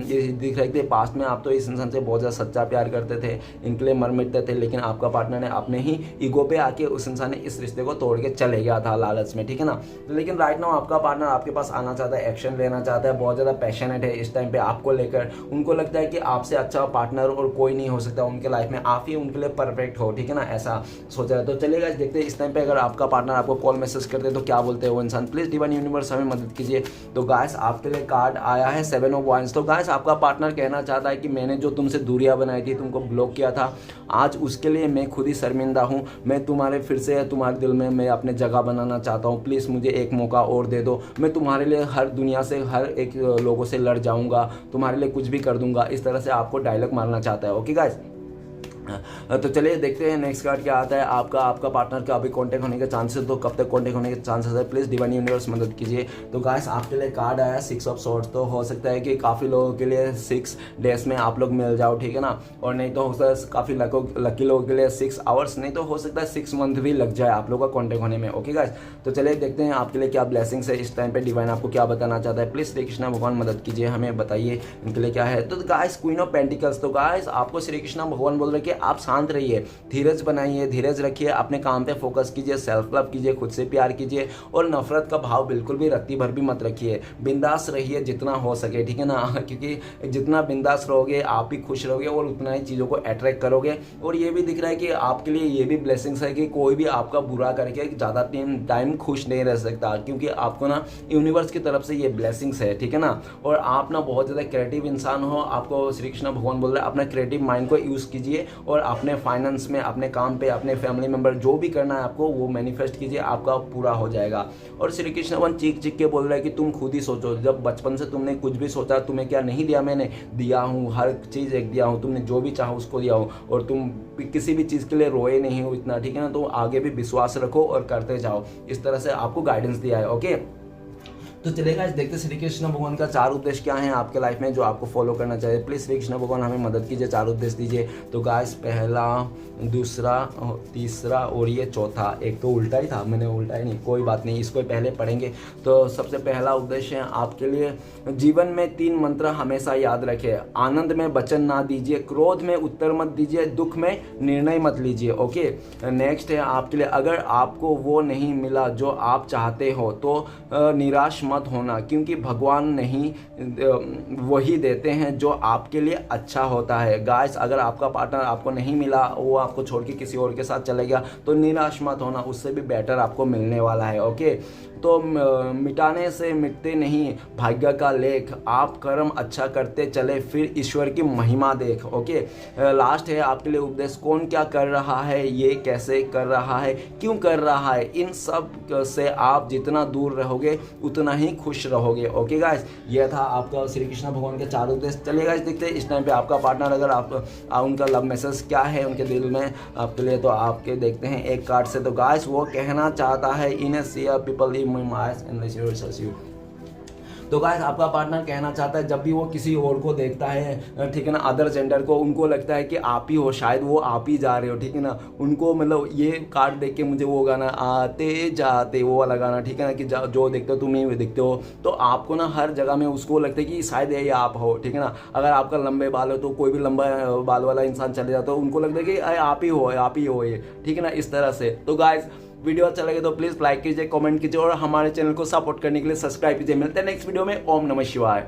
ये दिख रहे थे पास्ट में आप तो इस इंसान से बहुत ज़्यादा सच्चा प्यार करते थे, इनके लिए मर मिटते थे, लेकिन आपका पार्टनर ने अपने ही ईगो पे आके उस इंसान ने इस रिश्ते को तोड़ के चले गया था लालच में, ठीक है ना। लेकिन राइट नाउ आपका पार्टनर आपके पास आना चाहता है, एक्शन लेना चाहता है, बहुत ज़्यादा पैशनेट है इस टाइम पे आपको लेकर। उनको लगता है कि आपसे अच्छा पार्टनर और कोई नहीं हो सकता उनके लाइफ में, आप ही उनके लिए परफेक्ट हो, ठीक है ना, ऐसा सोच रहा है। तो चलिएगा देखते हैं इस टाइम पे अगर आपका पार्टनर आपको कॉल मैसेज करते हैं तो क्या बोलते हैं वो इंसान। प्लीज डिवाइन यूनिवर्स हमें मदद कीजिए। तो गाइस आपके लिए कार्ड आया है 7 ऑफ वाइंस। तो गाइस आपका पार्टनर कहना चाहता है कि मैंने जो तुमसे दूरियां बनाई थी, तुमको ब्लॉक किया था, आज उसके लिए मैं खुद ही शर्मिंदा हूँ। मैं तुम्हारे फिर से तुम्हारे दिल में मैं अपने जगह बनाना चाहता हूँ। प्लीज़ मुझे एक मौका और दे दो। मैं तुम्हारे लिए हर दुनिया से हर एक लोगों से लड़ जाऊँगा, तुम्हारे लिए कुछ भी कर दूंगा। इस तरह से आपको डायलॉग मारना चाहता है। ओके गाइस, तो चलिए देखते हैं नेक्स्ट कार्ड क्या आता है। आपका पार्टनर का अभी कांटेक्ट होने के चांसेस, तो कब तक कांटेक्ट होने के चांसेस है, प्लीज़ डिवाइन यूनिवर्स मदद कीजिए। तो गाइस आपके लिए कार्ड आया 6 ऑफ सॉर्ड्स। तो हो सकता है कि काफ़ी लोगों के लिए 6 डेज में आप लोग मिल जाओ, ठीक है ना, और नहीं तो हो सकता है काफ़ी लकी लोगों के लिए 6 आवर्स, नहीं तो हो सकता है 6 मंथ भी लग जाए आप लोगों का कांटेक्ट होने में। ओके गाइस, तो चलिए देखते हैं आपके लिए क्या ब्लेसिंग्स है इस टाइम पे, डिवाइन आपको क्या बताना चाहता है। प्लीज़ श्री कृष्णा भगवान मदद कीजिए, हमें बताइए इनके लिए क्या है। तो गाइस क्वीन ऑफ पेंटिकल्स। तो गाइस आपको श्री कृष्णा भगवान बोल रहे कि आप शांत रहिए, धीरज बनाइए, धीरज रखिए, अपने काम पे फोकस कीजिए, सेल्फ लव कीजिए, खुद से प्यार कीजिए और नफरत का भाव बिल्कुल भी रत्ती भर भी मत रखिए। बिंदास रहिए जितना हो सके, ठीक है ना, क्योंकि जितना बिंदास रहोगे आप भी खुश रहोगे और उतना ही चीज़ों को अट्रैक्ट करोगे। और ये भी दिख रहा है कि आपके लिए ये भी ब्लेसिंग्स है कि कोई भी आपका बुरा करके ज़्यादा टाइम खुश नहीं रह सकता, क्योंकि आपको ना यूनिवर्स की तरफ से ये ब्लेसिंग्स है, ठीक है ना। और आप ना बहुत ज़्यादा क्रिएटिव इंसान हो, आपको श्री कृष्ण भगवान बोल रहे हैं अपना क्रिएटिव माइंड को यूज़ कीजिए और अपने फाइनेंस में, अपने काम पे, अपने फैमिली मेंबर जो भी करना है आपको वो मैनिफेस्ट कीजिए, आपका पूरा हो जाएगा। और श्री कृष्ण भगवान चीख चीख के बोल रहे हैं कि तुम खुद ही सोचो, जब बचपन से तुमने कुछ भी सोचा, तुम्हें क्या नहीं दिया मैंने, दिया हूँ, हर चीज़ एक दिया हूँ, तुमने जो भी चाहा उसको दिया हूँ और तुम किसी भी चीज़ के लिए रोए नहीं हो इतना, ठीक है ना। तो आगे भी विश्वास रखो और करते जाओ, इस तरह से आपको गाइडेंस दिया है। ओके, तो चलेगा इस देखते श्री कृष्ण भगवान का 4 उपदेश क्या है आपके लाइफ में जो आपको फॉलो करना चाहिए। प्लीज़ श्री कृष्ण भगवान हमें मदद कीजिए, 4 उपदेश दीजिए। तो गाइस पहला, दूसरा, तीसरा और ये चौथा, एक तो उल्टा ही था, मैंने उल्टा ही नहीं, कोई बात नहीं, इसको पहले पढ़ेंगे। तो सबसे पहला उपदेश है आपके लिए, जीवन में 3 मंत्र हमेशा याद रखें। आनंद में वचन ना दीजिए, क्रोध में उत्तर मत दीजिए, दुख में निर्णय मत लीजिए। ओके, नेक्स्ट है आपके लिए, अगर आपको वो नहीं मिला जो आप चाहते हो तो निराश मत होना, क्योंकि भगवान नहीं वही देते हैं जो आपके लिए अच्छा होता है। गाइस, अगर आपका पार्टनर आपको नहीं मिला, वो आपको छोड़ के किसी और के साथ चले गया, तो निराश मत होना, उससे भी बेटर आपको मिलने वाला है। ओके, तो मिटाने से मिटते नहीं भाग्य का लेख, आप कर्म अच्छा करते चले फिर ईश्वर की महिमा देख। ओके, लास्ट है आपके लिए उपदेश, कौन क्या कर रहा है, ये कैसे कर रहा है, क्यों कर रहा है, इन सब से आप जितना दूर रहोगे उतना ही खुश रहोगे। ओके गाइस, ये था आपका श्री कृष्ण भगवान के 4 उपदेश। चलिए गाइस देखते हैं इस टाइम पे आपका पार्टनर, अगर आप उनका लव मैसेज क्या है उनके दिल में आपके लिए, तो आपके देखते हैं एक कार्ड से। तो गाइस वो कहना चाहता है, in sear people in my eyes and they search you. तो गाइस आपका पार्टनर कहना चाहता है, जब भी वो किसी और को देखता है, ठीक है ना, अदर जेंडर को, उनको लगता है कि आप ही हो, शायद वो आप ही जा रहे हो, ठीक है ना। उनको मतलब ये कार्ड देख के मुझे वो गाना आते जाते वो वाला गाना, ठीक है ना, कि जो देखते हो तुम ही दिखते हो, तो आपको ना हर जगह में उसको लगता है कि शायद ये आप हो, ठीक है ना। अगर आपका लंबे बाल हो तो कोई भी लंबा बाल वाला इंसान चले जाता है, उनको लगता है कि आप ही हो ये, ठीक है ना, इस तरह से। तो गाइस वीडियो अच्छा लगे तो प्लीज़ लाइक कीजिए, कमेंट कीजिए और हमारे चैनल को सपोर्ट करने के लिए सब्सक्राइब कीजिए। मिलते हैं नेक्स्ट वीडियो में। ओम नमः शिवाय।